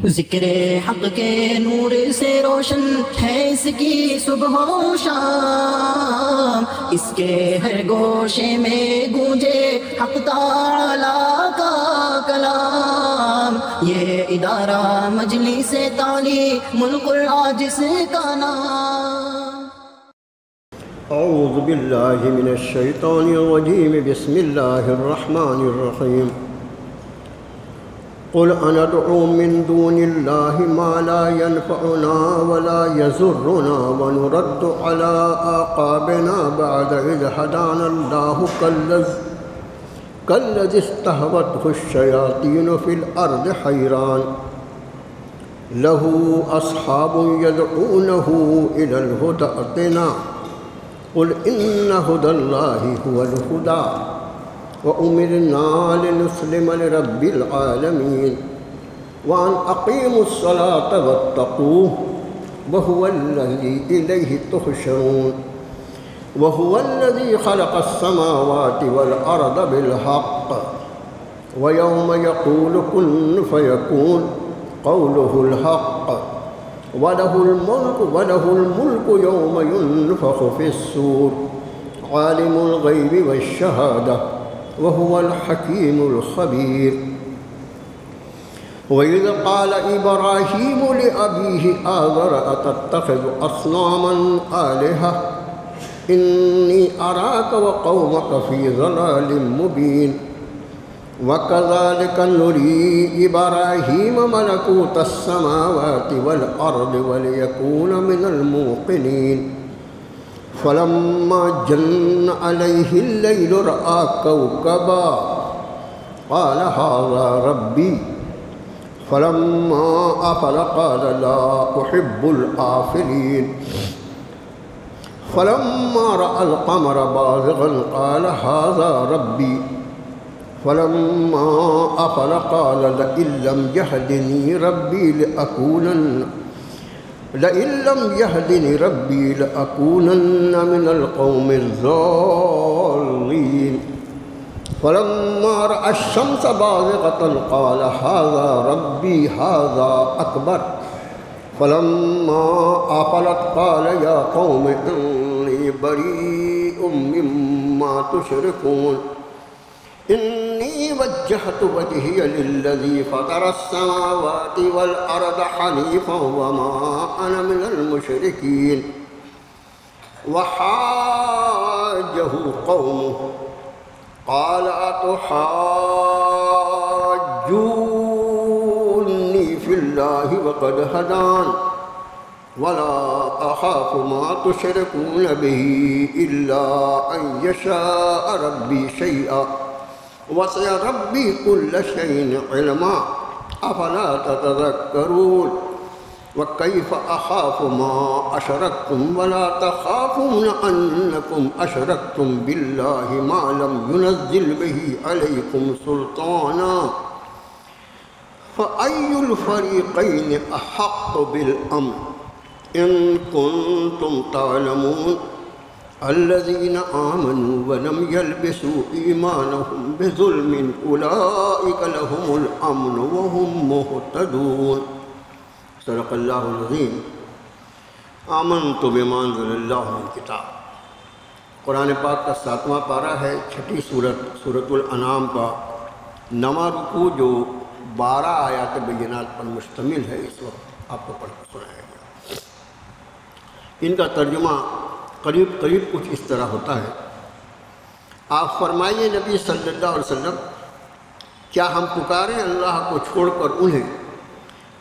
ذکر حق کے نور سے روشن ہے اس کی صبح و شام، اس کے ہر گوشے میں گونجے حق تعالی کا کلام، یہ ادارہ مجلس تعلیم القرآن کا نام۔ اعوذ باللہ من الشیطان الرجیم، بسم اللہ الرحمن الرحیم۔ قل اندعو من دون اللہ ما لا ينفعنا ولا يضرنا ونرد على اعقابنا بعد اذ هدانا اللہ كالذي استهوته الشياطين في الارض حيران له اصحاب يدعونه الى الهدى ائتنا قل ان هدى الله هو الهدى وأمرنا لنسلم لرب العالمين وأن أقيموا الصلاة واتقوه وهو الذي إليه تحشرون وهو الذي خلق السماوات والأرض بالحق ويوم يقول كن فيكون قوله الحق وله الملك يوم ينفخ في الصور عالم الغيب والشهادة وهو الحكيم الخبير وإذ قال إبراهيم لأبيه آزر أتتخذ أصناما آلهة إني أراك وقومك في ضلال مبين وكذلك نري إبراهيم ملكوت السماوات والأرض وليكون من الموقنين فلما جن عليه الليل رأى كوكبا قال هذا ربي فلما أفل قال لا أحب الآفلين فلما رأى القمر بازغا قال هذا ربي فلما أفل قال لئن لم يهدني ربي لأكونن من القوم الضالين فلما رأى الشمس بازغة قال هذا ربي هذا أكبر فلما أفلت قال يا قوم إني بريء مما تشركون إني وجهت وجهي للذي فطر السماوات والأرض حنيفا وما أنا من المشركين وحاجه قومه قال أتحاجوني في الله وقد هدان ولا أخاف ما تشركون به إلا أن يشاء ربي شيئا وسع ربي كل شيء علما أفلا تتذكرون وكيف أخاف ما أشركتم ولا تخافون أنكم أشركتم بالله ما لم ينزل به عليكم سلطانا فأي الفريقين أحق بالأمن إن كنتم تعلمون الذين آمنوا ولم يلبسوا إيمانهم بظلم أولئك لهم الأمن وهم مهتدون صدق اللہ العظیم۔ آمنت بما انزل اللہ من کتاب، قرآن پاک کا 7واں پارہ ہے، چھٹی سورۃ الانعام کا 9واں رکوع جو 12 آیات بینات پر مشتمل ہے، اس وقت آپ کو پڑھ کر سنایا گیا۔ ان کا ترجمہ قریب کچھ اس طرح ہوتا ہے، آپ فرمائیے نبی صلی اللہ علیہ وسلم، کیا ہم پکاریں اللہ کو چھوڑ کر انہیں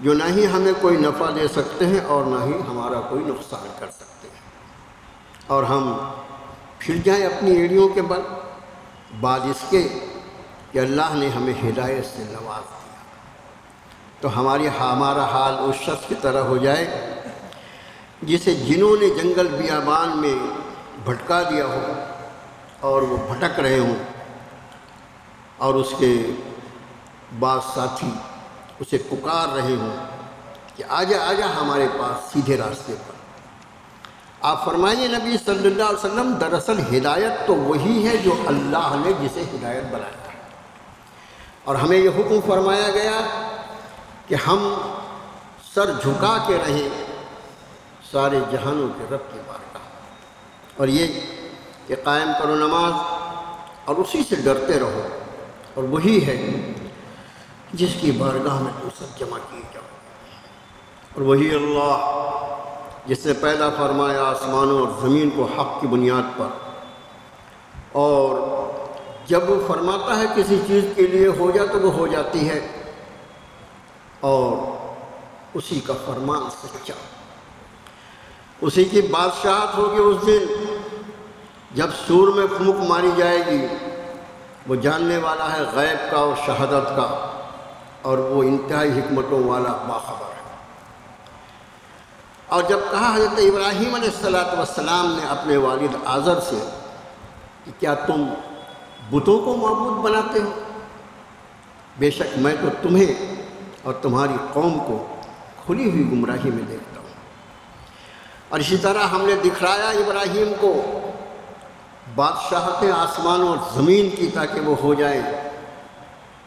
جو نہ ہی ہمیں کوئی نفع دے سکتے ہیں اور نہ ہی ہمارا کوئی نقصان کر سکتے ہیں، اور ہم پھر جائیں اپنی ایڑیوں کے بل بعد اس کے کہ اللہ نے ہمیں ہدایت سے نواز دیا، تو ہمارا حال اس شخص کی طرح ہو جائے جسے جنہوں نے جنگل بیابان میں بھٹکا دیا ہو اور وہ بھٹک رہے ہوں، اور اس کے بعض ساتھی اسے پکار رہے ہوں کہ آجا آجا ہمارے پاس سیدھے راستے پر۔ آپ فرمائیے نبی صلی اللہ علیہ وسلم، دراصل ہدایت تو وہی ہے جو اللہ نے جسے ہدایت بنایا ہے، اور ہمیں یہ حکم فرمایا گیا کہ ہم سر جھکا کے رہیں سارے جہانوں کے رب کی بارگاہ، اور یہ کہ قائم کرو نماز اور اسی سے ڈرتے رہو، اور وہی ہے جس کی بارگاہ میں تم سب جمع کیے جاؤ، اور وہی اللہ جس نے پیدا فرمایا آسمانوں اور زمین کو حق کی بنیاد پر، اور جب وہ فرماتا ہے کسی چیز کے لیے ہو جا تو وہ ہو جاتی ہے، اور اسی کا فرمان سچا، اسی کی بادشاہت ہوگی اس دن جب سور میں پھونک ماری جائے گی۔ وہ جاننے والا ہے غیب کا اور شہادت کا، اور وہ انتہائی حکمتوں والا باخبر ہے۔ اور جب کہا حضرت ابراہیم علیہ السلام نے اپنے والد آزر سے کہ کیا تم بتوں کو معبود بناتے ہو؟ بے شک میں تو تمہیں اور تمہاری قوم کو کھلی ہوئی گمراہی میں دیکھتا ہوں۔ اور اسی طرح ہم نے دکھلایا ابراہیم کو بادشاہت آسمان اور زمین کی تاکہ وہ ہو جائیں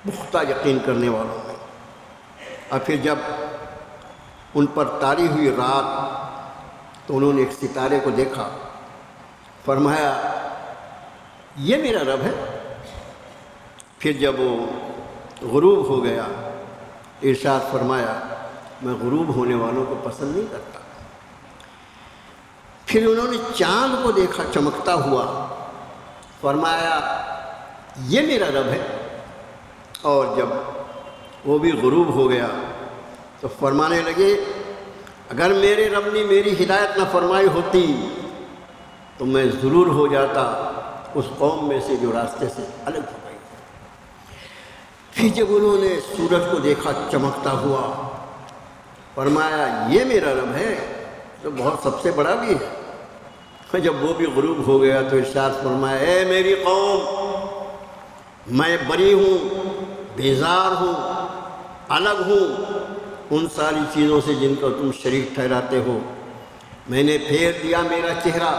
پختہ یقین کرنے والوں میں۔ اور پھر جب ان پر طاری ہوئی رات تو انہوں نے ایک ستارے کو دیکھا، فرمایا یہ میرا رب ہے۔ پھر جب وہ غروب ہو گیا ارشاد فرمایا میں غروب ہونے والوں کو پسند نہیں کرتا۔ پھر انہوں نے چاند کو دیکھا چمکتا ہوا، فرمایا یہ میرا رب ہے۔ اور جب وہ بھی غروب ہو گیا تو فرمانے لگے اگر میرے رب نے میری ہدایت نہ فرمائی ہوتی تو میں ضرور ہو جاتا اس قوم میں سے جو راستے سے الگ ہو گئی۔ پھر جب انہوں نے سورج کو دیکھا چمکتا ہوا، فرمایا یہ میرا رب ہے تو بہت سب سے بڑا بھی ہے۔ جب وہ بھی غروب ہو گیا تو ارشاد فرمایا اے میری قوم میں بری ہوں، بیزار ہوں، الگ ہوں ان ساری چیزوں سے جن کو تم شریک ٹھہراتے ہو۔ میں نے پھیر دیا میرا چہرہ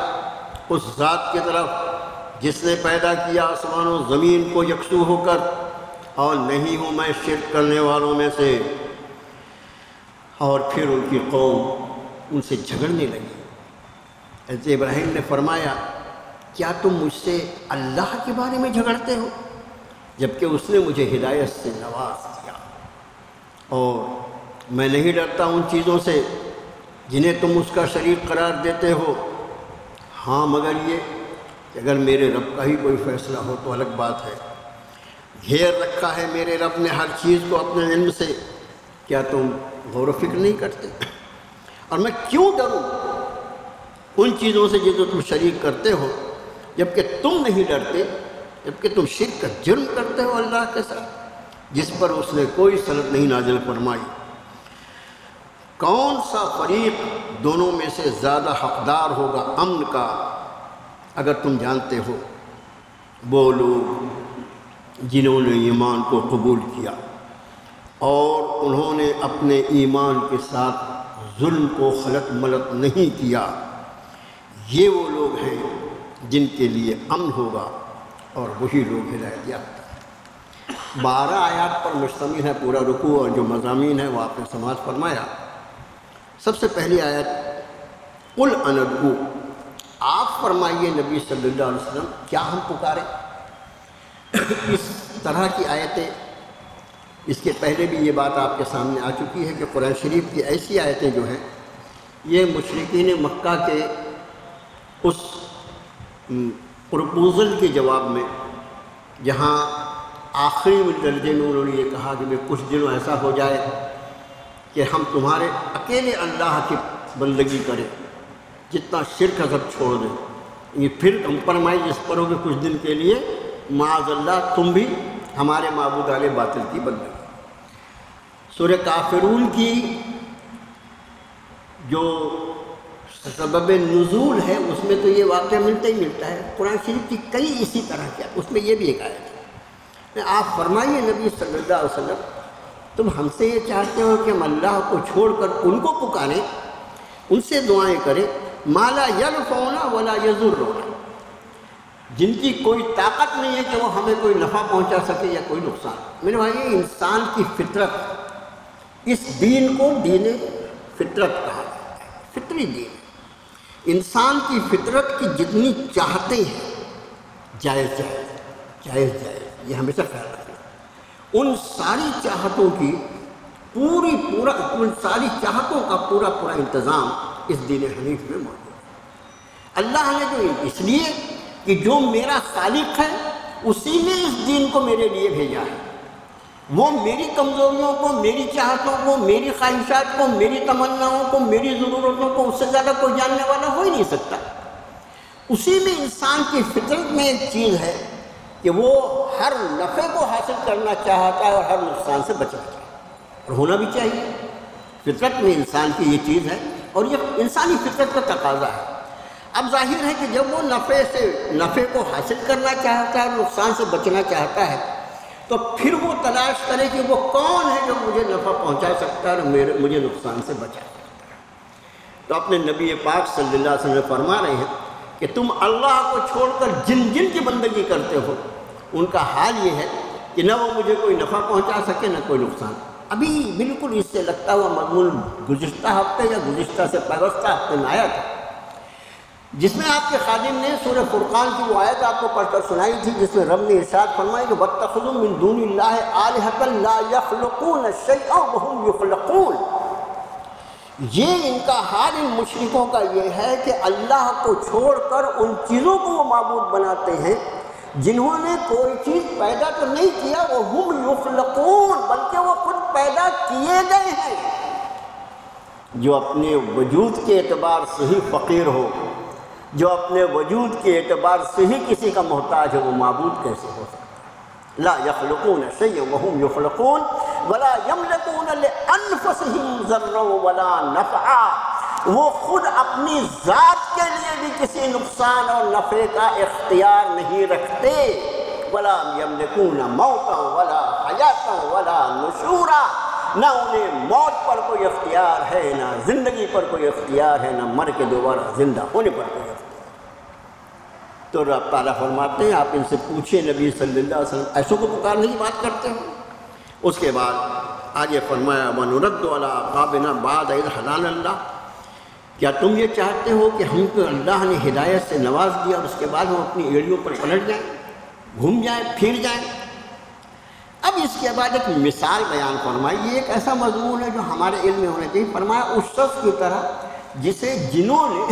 اس ذات کی طرف جس نے پیدا کیا آسمان و زمین کو یکسو ہو کر، اور نہیں ہوں میں شرک کرنے والوں میں سے۔ اور پھر ان کی قوم ان سے جھگڑنے لگی۔ حضرت ابراہیم نے فرمایا کیا تم مجھ سے اللہ کے بارے میں جھگڑتے ہو جبکہ اس نے مجھے ہدایت سے نواز دیا، اور میں نہیں ڈرتا ان چیزوں سے جنہیں تم اس کا شریک قرار دیتے ہو۔ ہاں مگر یہ کہ اگر میرے رب کا ہی کوئی فیصلہ ہو تو الگ بات ہے۔ گھیر رکھا ہے میرے رب نے ہر چیز کو اپنے علم سے، کیا تم غور و فکر نہیں کرتے؟ اور میں کیوں ڈروں ان چیزوں سے جو تم شریک کرتے ہو جبکہ تم نہیں ڈرتے، جبکہ تم شرک کا جرم کرتے ہو اللہ کے ساتھ جس پر اس نے کوئی صلت نہیں نازل فرمائی۔ کون سا فریق دونوں میں سے زیادہ حقدار ہوگا امن کا؟ اگر تم جانتے ہو وہ لوگ جنہوں نے ایمان کو قبول کیا اور انہوں نے اپنے ایمان کے ساتھ ظلم کو خلط ملط نہیں کیا، یہ وہ لوگ ہیں جن کے لیے امن ہوگا اور وہی لوگ ہدایت یافتہ۔ 12 آیات پر مشتمل ہے پورا رکوع، اور جو مضامین ہیں وہ آپ نے سماعت فرمایا۔ سب سے پہلی آیت قل ان ادعو، آپ فرمائیے نبی صلی اللہ علیہ وسلم کیا ہم پکاریں؟ اس طرح کی آیتیں، اس کے پہلے بھی یہ بات آپ کے سامنے آ چکی ہے کہ قرآن شریف کی ایسی آیتیں جو ہیں یہ مشرکین مکہ کے اس پروپوزل کے جواب میں، جہاں آخری درجے میں انہوں نے یہ کہا کہ میں کچھ دنوں ایسا ہو جائے کہ ہم تمہارے اکیلے اللہ کی بندگی کریں، جتنا شرک ہے سب چھوڑ دیں، یہ پھر کمپرمائز اس پر ہو کہ کچھ دن کے لیے معاذ اللہ تم بھی ہمارے معبودان باطل کی بندگی۔ سورہ کافرون کی جو سبب نزول ہے اس میں تو یہ واقعہ ملتا ہی ملتا ہے، قرآن شریف کی کئی اسی طرح کیا، اس میں یہ بھی ایک آیت ہے۔ آپ فرمائیے نبی صلی اللہ علیہ وسلم تم ہم سے یہ چاہتے ہو کہ ہم اللہ کو چھوڑ کر ان کو پکاریں، ان سے دعائیں کریں، ما لا ينفعنا ولا يضرنا، جن کی کوئی طاقت نہیں ہے کہ وہ ہمیں کوئی نفع پہنچا سکے یا کوئی نقصان۔ میرے بھائی انسان کی فطرت اس دین کو دین فطرت کہا جاتا ہے، فطری دین۔ انسان کی فطرت کی جتنی چاہتے ہیں جائز یہ ہمیشہ خیال رکھنا، ان ساری چاہتوں کی ان ساری چاہتوں کا پورا انتظام اس دین حنیف میں موجود ہے۔ اللہ نے جو اس لیے کہ جو میرا خالق ہے اسی نے اس دین کو میرے لیے بھیجا ہے، وہ میری کمزوریوں کو، میری چاہتوں کو، میری خواہشات کو، میری تمناؤں کو، میری ضرورتوں کو اس سے زیادہ کوئی جاننے والا ہو ہی نہیں سکتا۔ اسی میں انسان کی فطرت میں ایک چیز ہے کہ وہ ہر نفع کو حاصل کرنا چاہتا ہے اور ہر نقصان سے بچنا چاہتا ہے، اور ہونا بھی چاہیے۔ فطرت میں انسان کی یہ چیز ہے اور یہ انسانی فطرت کا تقاضا ہے۔ اب ظاہر ہے کہ جب وہ نفع کو حاصل کرنا چاہتا ہے اور نقصان سے بچنا چاہتا ہے تو پھر وہ تلاش کرے کہ وہ کون ہے جو مجھے نفع پہنچا سکتا ہے اور مجھے نقصان سے بچا سکتا ہے۔ تو اپنے نبی پاک صلی اللہ علیہ وسلم فرما رہے ہیں کہ تم اللہ کو چھوڑ کر جن کی بندگی کرتے ہو ان کا حال یہ ہے کہ نہ وہ مجھے کوئی نفع پہنچا سکے نہ کوئی نقصان۔ ابھی بالکل اس سے لگتا ہوا مضمون گزشتہ ہفتے یا گزشتہ سے پہلے ہفتے میں آیا تھا، جس میں آپ کے خادم نے سورہ فرقان کی وہ آیت آپ کو پڑھ کر سنائی تھی، جس میں رب نے ارشاد فرمایا کہ وَاتَّخَذُوا مِن دُونِ اللَّهِ آلِهَةً لَا يَخْلُقُونَ شَيْئًا وَهُمْ يُخْلَقُونَ۔ یہ ان کا حال ان مشرکوں کا یہ ہے کہ اللہ کو چھوڑ کر ان چیزوں کو وہ معبود بناتے ہیں جنہوں نے کوئی چیز پیدا تو نہیں کیا، وَهُمْ يُخْلَقُونَ، بلکہ وہ خود پیدا کیے گئے ہیں۔ جو اپنے وجود کے اعتبار سے ہی فقیر ہو، جو اپنے وجود کے اعتبار سے ہی کسی کا محتاج ہے، وہ معبود کیسے ہو سکتا ہے؟ لا یخلقون شیئا وهم یخلقون ولا یملکون لانفسهم ضرا ولا نفعا۔ وہ خود اپنی ذات کے لیے بھی کسی نقصان اور نفع کا اختیار نہیں رکھتے۔ ولا یملکون موتا ولا حیاتا ولا نشورا، نہ انہیں موت پر کوئی اختیار ہے، نہ زندگی پر کوئی اختیار ہے، نہ مر کے دوبارہ زندہ ہونے پر کوئی اختیار۔ تو رب تعالیٰ فرماتے ہیں آپ ان سے پوچھیں نبی صلی اللہ علیہ وسلم ایسوں کو پکارنے کی بات کرتے ہو؟ اس کے بعد آگے فرمایا وَنُرَدُّ عَلَىٰ أَعْقَابِنَا بَعْدَ إِذْ هَدَانَا اللَّهُ، کیا تم یہ چاہتے ہو کہ ہم کو اللہ نے ہدایت سے نواز دیا اور اس کے بعد ہم اپنی ایڑیوں پر پلٹ جائیں، گھوم جائیں، پھر جائیں؟ اب اس کے بعد ایک مثال بیان فرمائی، یہ ایک ایسا مضمون ہے جو ہمارے علم میں ہونا چاہیے۔ فرمایا اس شخص کی طرح جسے جنوں نے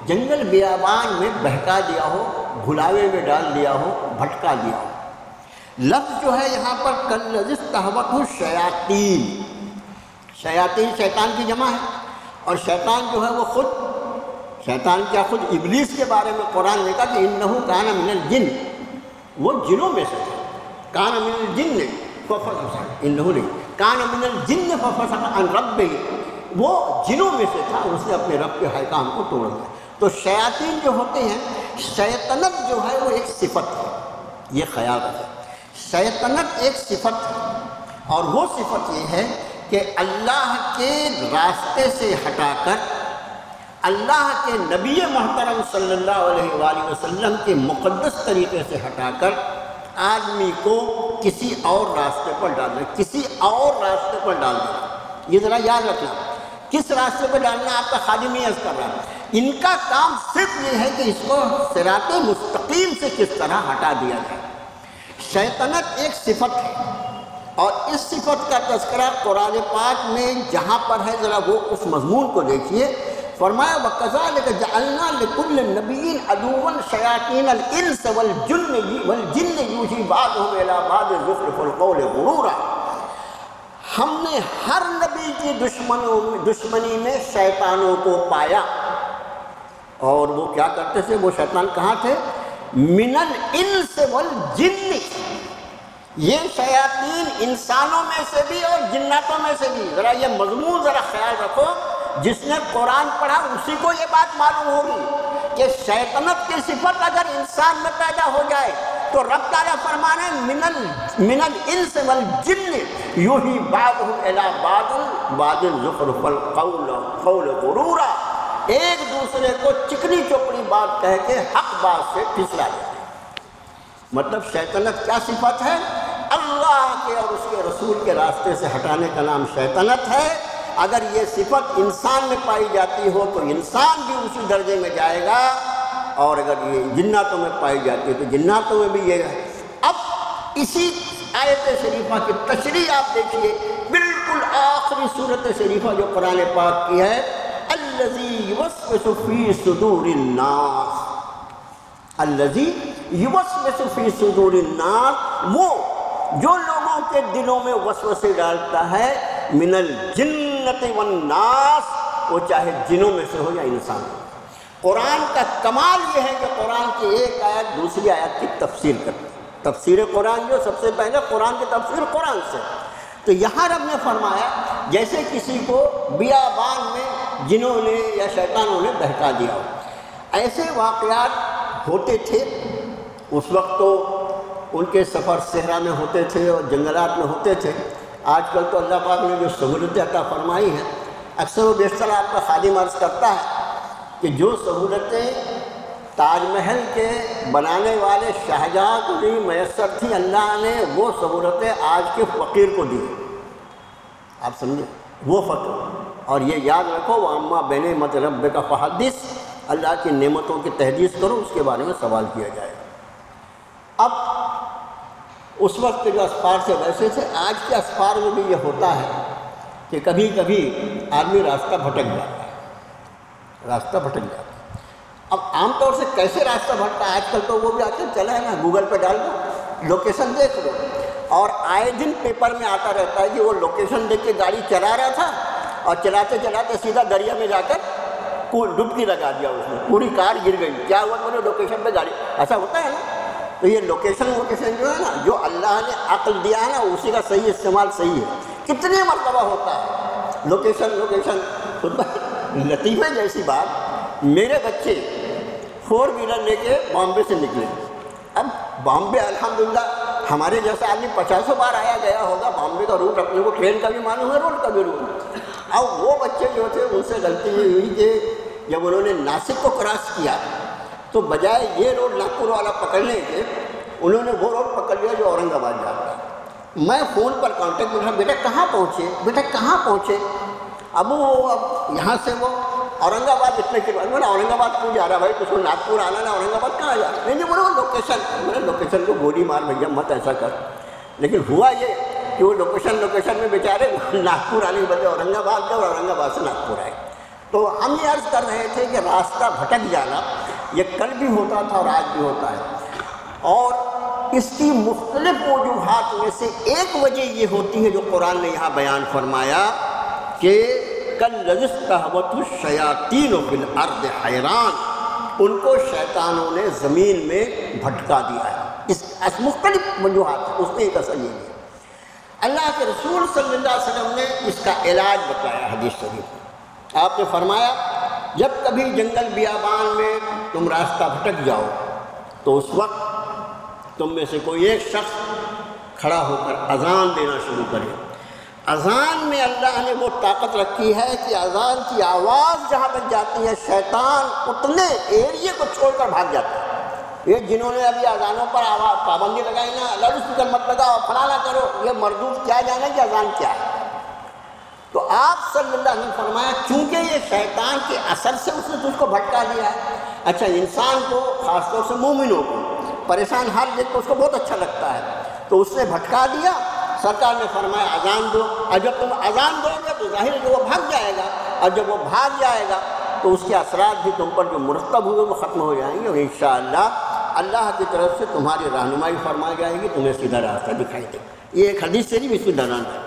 جنگل بیابان میں بہکا دیا ہو، بھلاوے میں ڈال دیا ہو، بھٹکا دیا ہو۔ لفظ جو ہے یہاں پر کالذی استہوتہ الشیاطین، شیاطین شیطان کی جمع ہے، اور شیطان جو ہے وہ خود شیطان کیا خود ابلیس کے بارے میں قرآن نے کہا کہ انہ کان من الجن، وہ جنوں میں سے تھا۔ کان من الجن ففسق، انہ نہیں، کان من الجن ففسق عن ربہ، وہ جنوں میں سے تھا، اس نے اپنے رب کے احکام کو توڑ دیا۔ تو شیاطین جو ہوتے ہیں، شیطنت جو ہے وہ ایک صفت ہے، یہ خیال رکھیں، شیطنت ایک صفت ہے، اور وہ صفت یہ ہے کہ اللہ کے راستے سے ہٹا کر، اللہ کے نبی محترم صلی اللہ علیہ وآلہ وسلم کے مقدس طریقے سے ہٹا کر آدمی کو کسی اور راستے پر ڈالنا، کسی اور راستے پر ڈال دینا۔ یہ ذرا یاد رکھنا، کس راستے پر ڈالنا آپ کا خادم ہی عرض کر رہا ہے۔ ان کا کام صرف یہ ہے کہ اس کو صراط مستقیم سے کس طرح ہٹا دیا جائے۔ شیطنت ایک صفت ہے، اور اس صفت کا تذکرہ قرآن پاک میں جہاں پر ہے ذرا وہ اس مضمون کو دیکھیے۔ فرمایا وَكَذَلِكَ جَعَلْنَا لِكُلِّ نَبِيٍّ عَدُوًّا شَيَاطِينَ الْإِنسِ وَالْجِنِّ يُوحِي بَعْضُهُمْ إِلَىٰ بَعْضٍ زُخْرُفَ الْقَوْلِ غُرُورًا۔ ہم نے ہر نبی کی دشمنی میں شیطانوں کو پایا، اور وہ کیا کرتے تھے؟ وہ شیطان کہاں تھے؟ من الانس والجن، یہ شیاطین انسانوں میں سے بھی اور جناتوں میں سے بھی۔ ذرا یہ مضمون ذرا خیال رکھو، جس نے قرآن پڑھا اسی کو یہ بات معلوم ہوگی کہ شیطنت کی صفت اگر انسان میں پیدا ہو جائے تو رب تعالیٰ فرمانا ہے من الانس والجن یوحی بعضهم الی بعض زخرف القول غرورا، ایک دوسرے کو چکنی چوپڑی بات کہہ کے حق بات سے پھسلا دیتے ہیں۔ مطلب شیطنت کیا صفت ہے؟ اللہ اللہ کے اور اس کے رسول کے راستے سے ہٹانے کا نام شیطنت ہے۔ اگر یہ صفت انسان میں پائی جاتی ہو تو انسان بھی اسی درجے میں جائے گا، اور اگر یہ جناتوں میں پائی جاتی ہے تو جناتوں میں بھی یہ ہے۔ اب اسی آیت شریفہ کی تشریح آپ دیکھیے، بالکل آخری صورت شریفہ جو قرآن پاک کی ہے، الذی یوسوس فی صدور الناس، الذی یوسوس فی صدور الناس، وہ جو لوگوں کے دلوں میں وسوسے ڈالتا ہے، من الجنۃ والناس، وہ چاہے جنوں میں سے ہو یا انسان ہو۔ قرآن کا کمال یہ ہے کہ قرآن کی ایک آیت دوسری آیت کی تفسیر کرتی ہے۔ تفسیر قرآن جو سب سے پہلے قرآن کی تفسیر قرآن سے، تو یہاں رب نے فرمایا جیسے کسی کو بیابان میں جنوں نے یا شیطانوں نے بہکا دیا ہو۔ ایسے واقعات ہوتے تھے اس وقت، تو ان کے سفر صحرا میں ہوتے تھے اور جنگلات میں ہوتے تھے۔ آج کل تو اللہ پاک نے جو سہولتیں عطا فرمائی ہیں، اکثر و بیشتر آپ کا خادم عرض کرتا ہے کہ جو سہولتیں تاج محل کے بنانے والے شاہجہاں کو نہیں میسر تھیں، اللہ نے وہ سہولتیں آج کے فقیر کو دی۔ آپ سمجھیں، وہ فقیر، اور یہ یاد رکھو وَأَمَّا بِنِعْمَتِ رَبِّكَ فَحَدِّثْ، اللہ کی نعمتوں کی تحدیث کرو، اس کے بارے میں سوال کیا جائے گا۔ اب اس وقت کے جو اسفار سے ویسے تھے، آج کے اسفار میں بھی یہ ہوتا ہے کہ کبھی کبھی آدمی راستہ بھٹک جاتا ہے، راستہ بھٹک جاتا ہے۔ اب عام طور سے کیسے راستہ بھٹکتا ہے؟ آج کل تو وہ بھی آتے چلا ہے نا، گوگل پہ ڈال دو، لوکیشن دیکھ لو، اور آئے دن پیپر میں آتا رہتا ہے کہ وہ لوکیشن دیکھ کے گاڑی چلا رہا تھا اور چلاتے چلاتے سیدھا دریا میں جا کر ڈبکی لگا دیا، اس نے پوری کار گر گئی۔ کیا ہوا؟ بولے لوکیشن پہ گاڑی، ایسا ہوتا ہے نا۔ تو یہ لوکیشن جو ہے نا، جو اللہ نے عقل دیا ہے نا، اسی کا صحیح استعمال صحیح ہے۔ کتنے مرتبہ ہوتا ہے لوکیشن۔ لطیفے جیسی بات، میرے بچے 4 ویلر لے کے بامبے سے نکلے۔ اب بامبے الحمدللہ ہمارے جیسا آدمی 50 بار آیا گیا ہوگا، بامبے کا روٹ اپنے کو ٹرین کا بھی معلوم ہے، روڈ کا بھی روٹ۔ اب وہ بچے جو تھے ان سے غلطی یہ ہوئی کہ جب انہوں نے ناسک کو کراس کیا تو بجائے یہ روڈ ناگپور والا پکڑنے کے، انہوں نے وہ روڈ پکڑ لیا جو اورنگ آباد جاتا ہے۔ میں فون پر کانٹیکٹ میں رہا، بیٹا کہاں پہنچے؟ اب یہاں سے وہ اورنگ آباد اتنے کلو، میں نے اورنگ آباد کیوں جا رہا بھائی؟ تو اس کو ناگپور آنا نا، اورنگ آباد کہاں جا رہا؟ نہیں بولے وہ لوکیشن، میں نے لوکیشن کو گولی مار بھیا مت ایسا کر۔ لیکن ہوا یہ کہ وہ لوکیشن میں بیچارے ناگپور آنے کے بدلے اورنگ آباد گئے اور اورنگ آباد سے ناگپور آئے۔ تو ہم یہ عرض کر رہے تھے کہ راستہ بھٹک جانا یہ کل بھی ہوتا تھا اور آج بھی ہوتا ہے، اور اس کی مختلف وجوہات میں سے ایک وجہ یہ ہوتی ہے جو قرآن نے یہاں بیان فرمایا کہ کالذی استہوتہ الشیاطین فی الارض حیران، ان کو شیطانوں نے زمین میں بھٹکا دیا ہے۔ اس مختلف وجوہات ہیں، اس میں ایک اثر یہ ہے۔ اللہ کے رسول صلی اللہ علیہ وسلم نے اس کا علاج بتایا حدیث شریف میں۔ آپ نے فرمایا جب کبھی جنگل بیابان میں تم راستہ بھٹک جاؤ تو اس وقت تم میں سے کوئی ایک شخص کھڑا ہو کر اذان دینا شروع کرے۔ اذان میں اللہ نے وہ طاقت رکھی ہے کہ اذان کی آواز جہاں تک جاتی ہے شیطان اتنے ایریے کو چھوڑ کر بھاگ جاتا ہے۔ یہ جنہوں نے ابھی اذانوں پر پابندی لگائی نا، لاؤڈ اسپیکر مت لگاؤ، فلانا کرو، یہ مردود کیا جانا کہ اذان کیا ہے۔ تو آپ صلی اللہ علیہ وسلم نے فرمایا چونکہ یہ شیطان کے اثر سے اس نے تجھ کو بھٹکا دیا ہے۔ اچھا، انسان کو خاص طور سے مومنوں کو پریشان حال دیکھ کے اس کو بہت اچھا لگتا ہے، تو اس نے بھٹکا دیا۔ سرکار نے فرمایا اذان دو، اور جب تم اذان دو گے تو ظاہر ہے کہ وہ بھاگ جائے گا، اور جب وہ بھاگ جائے گا تو اس کے اثرات بھی تم پر جو مرتب ہوئے وہ ختم ہو جائیں گے، اور انشاءاللہ اللہ کی طرف سے تمہاری رہنمائی فرمائی جائے گی، تمہیں سیدھا راستہ دکھائی دے گا۔ یہ ایک حدیث سے بھی اس کی دلالت ہے۔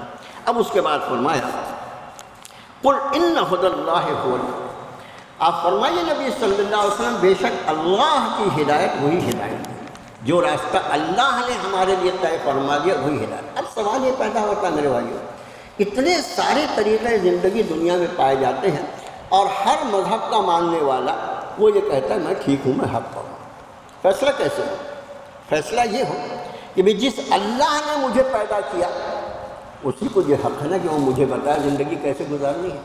اب اس کے بعد فرمایا قل ان ھدی اللہ ھو، آپ فرمائیے نبی صلی اللہ علیہ وسلم بے شک اللہ کی ہدایت وہی ہدایت ہے، جو راستہ اللہ نے ہمارے لیے طے فرما دیا وہی ہدایت۔ اب سوال یہ پیدا ہوتا ہے میرے بھائیوں، اتنے سارے طریقے زندگی دنیا میں پائے جاتے ہیں، اور ہر مذہب کا ماننے والا وہ یہ کہتا ہے میں ٹھیک ہوں، میں حق پر ہوں۔ فیصلہ کیسے ہو؟ فیصلہ یہ ہو کہ بھی جس اللہ نے مجھے پیدا کیا اسی کو یہ حق ہے نا کہ وہ مجھے بتائے زندگی کیسے گزارنی ہے۔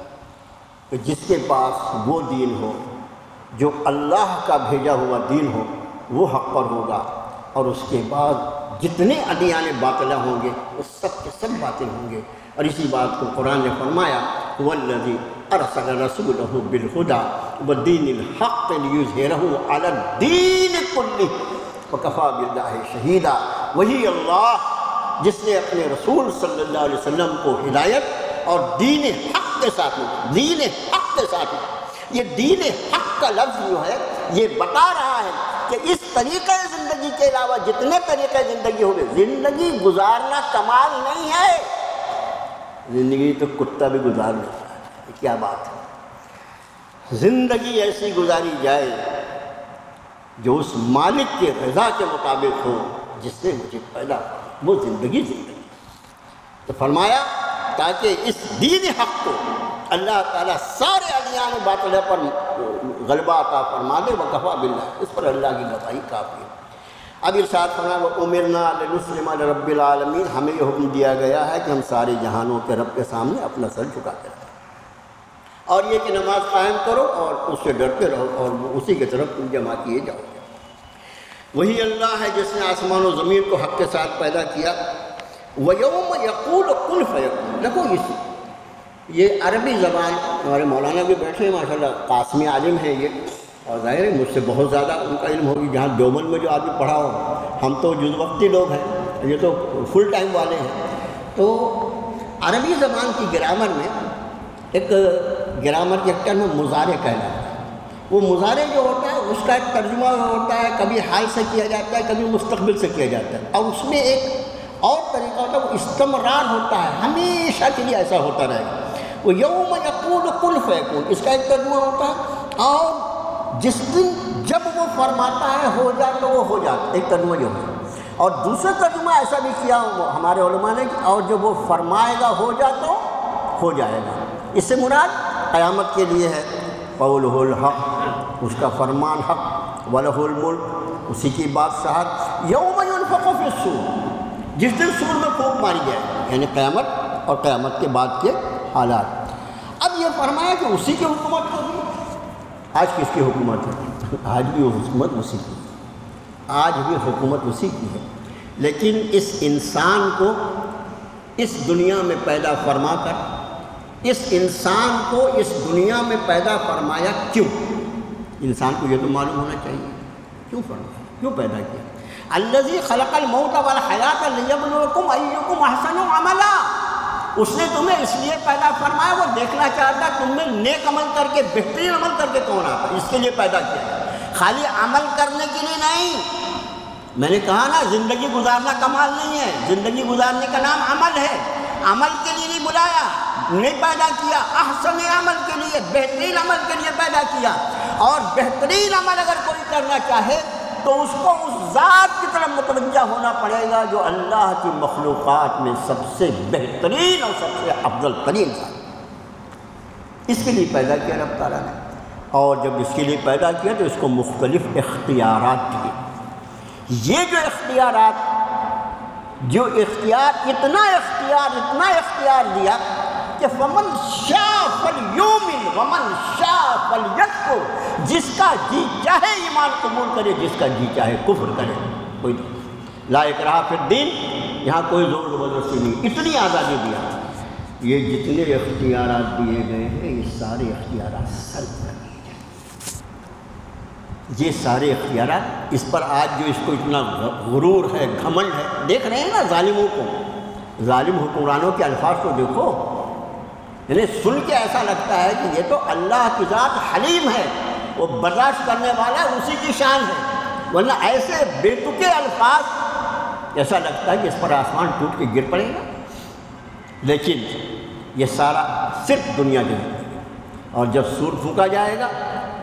کہ جس کے پاس وہ دین ہو جو اللہ کا بھیجا ہوا دین ہو وہ حق پر ہوگا، اور اس کے بعد جتنے ادیان باطلہ ہوں گے وہ سب کے سب باطل ہوں گے۔ اور اسی بات کو قرآن نے فرمایا والذی ارسل رسولہ بالہدی ودین الحق لیظہرہ علی الدین کلہ وکفی باللہ شہیدا۔ وہی اللہ جس نے اپنے رسول صلی اللہ علیہ وسلم کو ہدایت اور دین حق کے ساتھ دین حق کے ساتھ یہ دین حق کا لفظ جو ہے یہ بتا رہا ہے کہ اس طریقہ زندگی کے علاوہ جتنے طریقے زندگی ہو گئے، زندگی گزارنا کمال نہیں ہے، زندگی تو کتا بھی گزار لیتا ہے۔ کیا بات ہے، زندگی ایسی گزاری جائے جو اس مالک کے رضا کے مطابق ہو جس نے مجھے پیدا کیا، وہ زندگی تو فرمایا تاکہ اس دین حق کو اللہ تعالیٰ سارے ادیان باطلہ پر غلبہ عطا فرما دے، وکفی باللہ، اس پر اللہ کی گواہی کافی ہے۔ اب ارشاد فرمایا وَأُمِرْنَا لِنُسْلِمَ لِرَبِّ الْعَالَمِينَ، ہمیں یہ حکم دیا گیا ہے کہ ہم سارے جہانوں کے رب کے سامنے اپنا سر جھکا کے رکھیں، اور یہ کہ نماز قائم کرو اور اس سے ڈرتے رہو اور اسی کی طرف تم جمع کیے جاؤ۔ وہی اللہ ہے جس نے آسمان و زمین کو حق کے ساتھ پیدا کیا۔ وَيَوْمَ يَقُولُ كُنْ فَيَكُونُ، دیکھو یہ عربی زبان، ہمارے مولانا بھی بیٹھے ہیں ماشاءاللہ، قاسمی عالم ہیں یہ، اور ظاہر ہے مجھ سے بہت زیادہ ان کا علم ہوگی، جہاں دیوبند میں جو آدمی پڑھا ہو، ہم تو جز وقتی لوگ ہیں، یہ تو فل ٹائم والے ہیں۔ تو عربی زبان کی گرامر میں ایک گرامر کے ایک ٹرم مضارع کہلاتا ہے۔ وہ مضارع جو ہوتا ہے اس کا ایک ترجمہ ہوتا ہے، کبھی حال سے کیا جاتا ہے، کبھی مستقبل سے کیا جاتا ہے، اور اس میں ایک اور طریقہ ہوتا ہے، وہ استمرار ہوتا ہے، ہمیشہ کے لیے ایسا ہوتا رہے گا۔ وہ یوم یقول کن فیکون، اس کا ایک ترجمہ ہوتا ہے، اور جس دن جب وہ فرماتا ہے ہو جائے تو وہ ہو جاتا ہے، ایک ترجمہ جو ہے۔ اور دوسرا ترجمہ ایسا بھی کیا ہمارے علماء نے کہ اور جب وہ فرمائے گا ہو جائے تو ہو جائے گا۔ اس سے مراد قیامت کے لیے ہے، قولہ الحق، اس کا فرمان حق، وَلَهُ الْمُلْكُ، اسی کی بادشاہت، یوم ينفخ فی الصور، جس دن صور میں پھونک ماری جائے، یعنی قیامت اور قیامت کے بعد کے حالات۔ اب یہ فرمایا کہ اسی کی حکومت ہوگی۔ آج کس کی حکومت ہے؟ آج بھی حکومت اسی کی ہے، آج بھی حکومت اسی کی ہے، لیکن اس انسان کو اس دنیا میں پیدا فرما کر، اس انسان کو اس دنیا میں پیدا فرمایا کیوں؟ انسان کو یہ تو معلوم ہونا چاہیے کیوں فرمایا، کیوں پیدا کیا۔ الذی خلق الموت والحیات لیبلوکم ایکم احسن عملا، اس نے تمہیں اس لیے پیدا فرمایا، وہ دیکھنا چاہتا تم میں نیک عمل کر کے، بہترین عمل کر کے کون آتا ہے، اس کے لیے پیدا کیا، خالی عمل کرنے کے لیے نہیں۔ میں نے کہا نا زندگی گزارنا کمال نہیں ہے، زندگی گزارنے کا نام عمل ہے، عمل کے لیے نہیں بلایا، نہیں پیدا کیا، احسن عمل کے لیے، بہترین عمل کے لیے پیدا کیا۔ اور بہترین عمل اگر کوئی کرنا چاہے تو اس کو اس ذات کی طرف متوجہ ہونا پڑے گا جو اللہ کی مخلوقات میں سب سے بہترین اور سب سے افضل ترین ذات، اس کے لیے پیدا کیا رب تعالیٰ نے۔ اور جب اس کے لیے پیدا کیا تو اس کو مختلف اختیارات دیے۔ یہ جو اختیار اتنا اختیار دیا کہ فمن شاء فلیؤمن ومن شاء فلیکفر، جس کا جی چاہے ایمان قبول کرے، جس کا جی چاہے کفر کرے، کوئی نہیں، لا اکراہ فی الدین، یہاں کوئی زور زبردستی نہیں، اتنی آزادی دیا۔ یہ جتنے اختیارات دیے گئے ہیں یہ سارے اختیارات سلب کر دیے جائیں، یہ سارے اختیارات، اس پر آج جو اس کو اتنا غرور ہے، گھمنڈ ہے، دیکھ رہے ہیں نا ظالموں کو، ظالم حکمرانوں کے الفاظ کو دیکھو، یعنی سن کے ایسا لگتا ہے کہ یہ تو اللہ کی ذات حلیم ہے، وہ برداشت کرنے والا ہے، اسی کی شان ہے، ورنہ ایسے بے تکے الفاظ ایسا لگتا ہے کہ اس پر آسمان ٹوٹ کے گر پڑے گا۔ لیکن یہ سارا صرف دنیا کی زندگی، اور جب سور پھونکا جائے گا،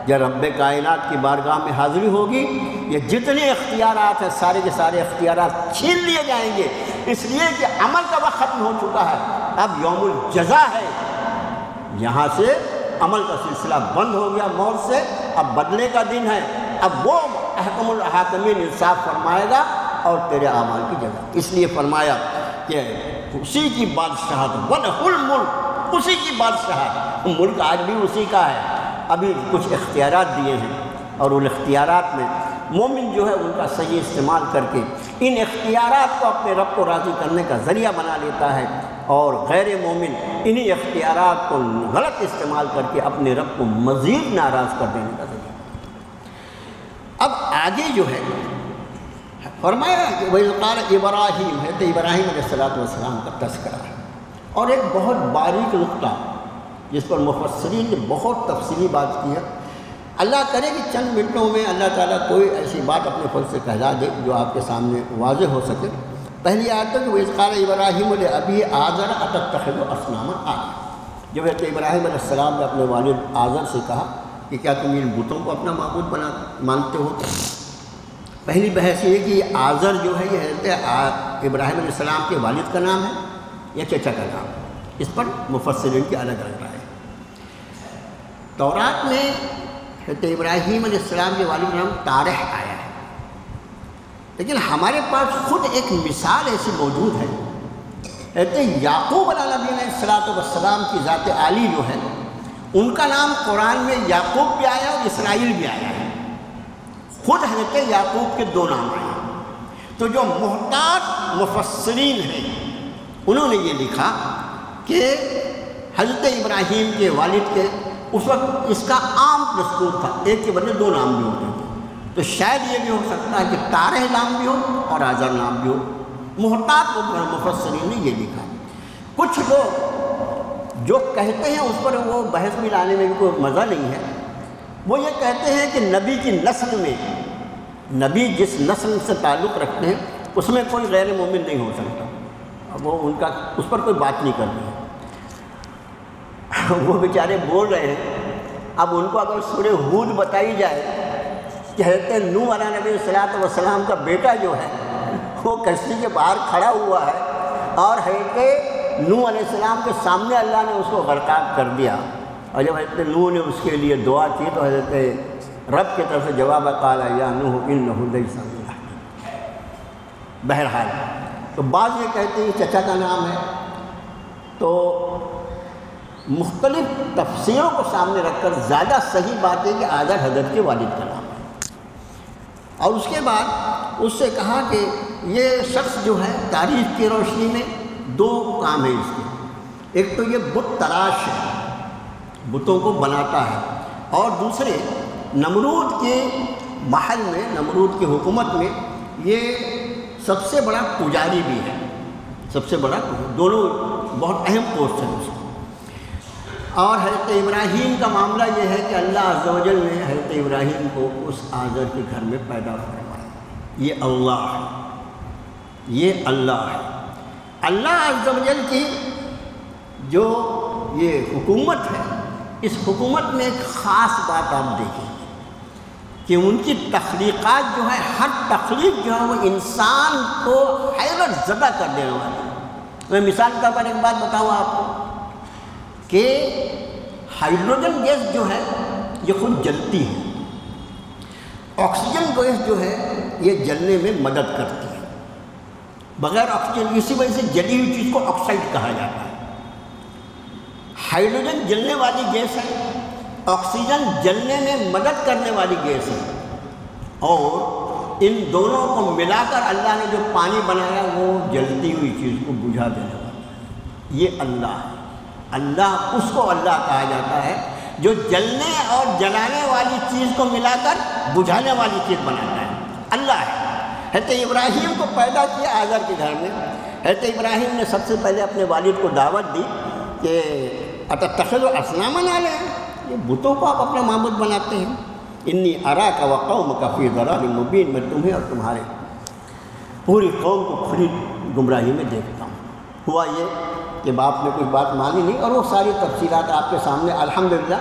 جب رب کائنات کی بارگاہ میں حاضری ہوگی، یہ جتنے اختیارات ہیں سارے کے سارے اختیارات چھین لیے جائیں گے، اس لیے کہ عمل کا وقت ختم ہو چکا ہے، اب یوم الجزا ہے، یہاں سے عمل کا سلسلہ بند ہو گیا موت سے، اب بدلے کا دن ہے، اب وہ احکم الحاکمین انصاف فرمائے گا اور تیرے اعمال کی جزا۔ اس لیے فرمایا کہ اسی کی بادشاہت، وَلَهُ الْمُلْكُ، اسی کی بادشاہت، ملک آج بھی اسی کا ہے۔ ابھی کچھ اختیارات دیے ہیں، اور ان اختیارات میں مومن جو ہے ان کا صحیح استعمال کر کے ان اختیارات کو اپنے رب کو راضی کرنے کا ذریعہ بنا لیتا ہے، اور غیر مومن انہی اختیارات کو غلط استعمال کر کے اپنے رب کو مزید ناراض کر دینے کا ذریعہ۔ اب آگے جو ہے فرمایا کہ وَإِذْ قَالَ ابراہیم ہے، تو ابراہیم علیہ السلام کا تذکرہ ہے، اور ایک بہت باریک نقطہ جس پر مفسرین نے بہت تفصیلی بات کی ہے۔ اللہ کرے کہ چند منٹوں میں اللہ تعالیٰ کوئی ایسی بات اپنے خود سے کہلا دے جو آپ کے سامنے واضح ہو سکے۔ پہلی آیت ہے کہ وَإِذْ قَالَ ابراہیم لِأَبِيهِ آزَرَ أَتَتَّخِذُ أَصْنَامًا آلِهَةً، جب حضرت ابراہیم علیہ السلام نے اپنے والد آزر سے کہا کہ کیا تم ان بتوں کو اپنا معبود مانتے ہو؟ پہلی بحث یہ کہ یہ آزر جو ہے یہ حضرت ابراہیم علیہ السلام کے والد کا نام ہے یا چچا کا نام ہے، اس پر مفسرین کی الگ الگ رائے ہے۔ تورات میں حضرت ابراہیم علیہ السلام کے والد کا نام تارح آیا ہے، لیکن ہمارے پاس خود ایک مثال ایسی موجود ہے۔ حضرت یعقوب علیہ نبی علیہ السلام کی ذات عالی جو ہے ان کا نام قرآن میں یعقوب بھی آیا اور اسرائیل بھی آیا ہے، خود حضرت یعقوب کے دو نام آئے ہیں۔ تو جو محتاط مفسرین ہیں انہوں نے یہ لکھا کہ حضرت ابراہیم کے والد کے اس وقت اس کا عام دستور تھا، ایک کے بدلے دو نام بھی ہوتے تھے، تو شاید یہ بھی ہو سکتا ہے کہ تارح نام بھی ہو اور آزر نام بھی ہو۔ محتاط مفسرین نے یہ لکھا۔ کچھ لوگ جو کہتے ہیں اس پر وہ بحث میں لانے میں بھی کوئی مزہ نہیں ہے، وہ یہ کہتے ہیں کہ نبی کی نسل میں، نبی جس نسل سے تعلق رکھتے ہیں اس میں کوئی غیر مومن نہیں ہو سکتا، اب وہ ان کا اس پر کوئی بات نہیں کرنی ہے۔ وہ بیچارے بول رہے ہیں، اب ان کو اگر سورہ ہود بتائی جائے کہ حضرت نوح علیہ نبی السلام کا بیٹا جو ہے وہ کشتی کے باہر کھڑا ہوا ہے اور حضرت نوح علیہ السلام کے سامنے اللہ نے اس کو غرقاب کر دیا، اور جب حضرت نوح نے اس کے لیے دعا کی تو حضرت رب کی طرف سے جواب قال یا نوح انہ لیس من اہلک۔ بہرحال تو بعض یہ کہتے ہیں چچا کا نام ہے، تو مختلف تفسیروں کو سامنے رکھ کر زیادہ صحیح بات ہے کہ آزر حضرت کے والد کا نام ہے۔ اور اس کے بعد اس سے کہا کہ یہ شخص جو ہے تاریخ کی روشنی میں دو کام ہیں اس کے، ایک تو یہ بت تراش ہے، بتوں کو بناتا ہے، اور دوسرے نمرود کے محل میں، نمرود کی حکومت میں یہ سب سے بڑا پجاری بھی ہے، سب سے بڑا، دونوں بہت اہم پوسٹ ہیں اس کی۔ اور حضرت ابراہیم کا معاملہ یہ ہے کہ اللہ عز و جل نے حضرت ابراہیم کو اس آزر کے گھر میں پیدا فرمایا۔ یہ اللہ ہے، یہ اللہ ہے۔ اللہ عز و جل کی جو یہ حکومت ہے، اس حکومت میں ایک خاص بات آپ دیکھیں کہ ان کی تخلیقات جو ہے، ہر تخلیق جو ہے وہ انسان کو حیرت زدہ کر دینے والی ہے۔ میں مثال کے طور پر ایک بات بتاؤں آپ کو کہ ہائیڈروجن گیس جو ہے یہ خود جلتی ہے، آکسیجن گیس جو ہے یہ جلنے میں مدد کرتی ہے، بغیر آکسیجن، اسی وجہ سے جلی ہوئی چیز کو آکسائڈ کہا جاتا ہے۔ ہائیڈروجن جلنے والی گیس ہے، آکسیجن جلنے میں مدد کرنے والی گیس ہے، اور ان دونوں کو ملا کر اللہ نے جو پانی بنایا وہ جلتی ہوئی چیز کو بجھا دینے والا ہے۔ یہ اللہ ہے۔ اللہ، اس کو اللہ کہا جاتا ہے جو جلنے اور جلانے والی چیز کو ملا کر بجھانے والی چیز بناتا ہے، اللہ ہے۔ حضرت ابراہیم کو پیدا کیا آزر کے گھر میں۔ حضرت ابراہیم نے سب سے پہلے اپنے والد کو دعوت دی کہ اتتخذ اصناما آلہۃ، یہ بتوں کو آپ اپنا معبود بناتے ہیں، انی اراک وقومک فی ضلال مبین، میں تمہیں اور تمہارے پوری قوم کو کھلی گمراہی میں دیکھتا ہوں۔ ہوا یہ کہ باپ نے کوئی بات مانی نہیں، اور وہ ساری تفصیلات آپ کے سامنے الحمدللہ۔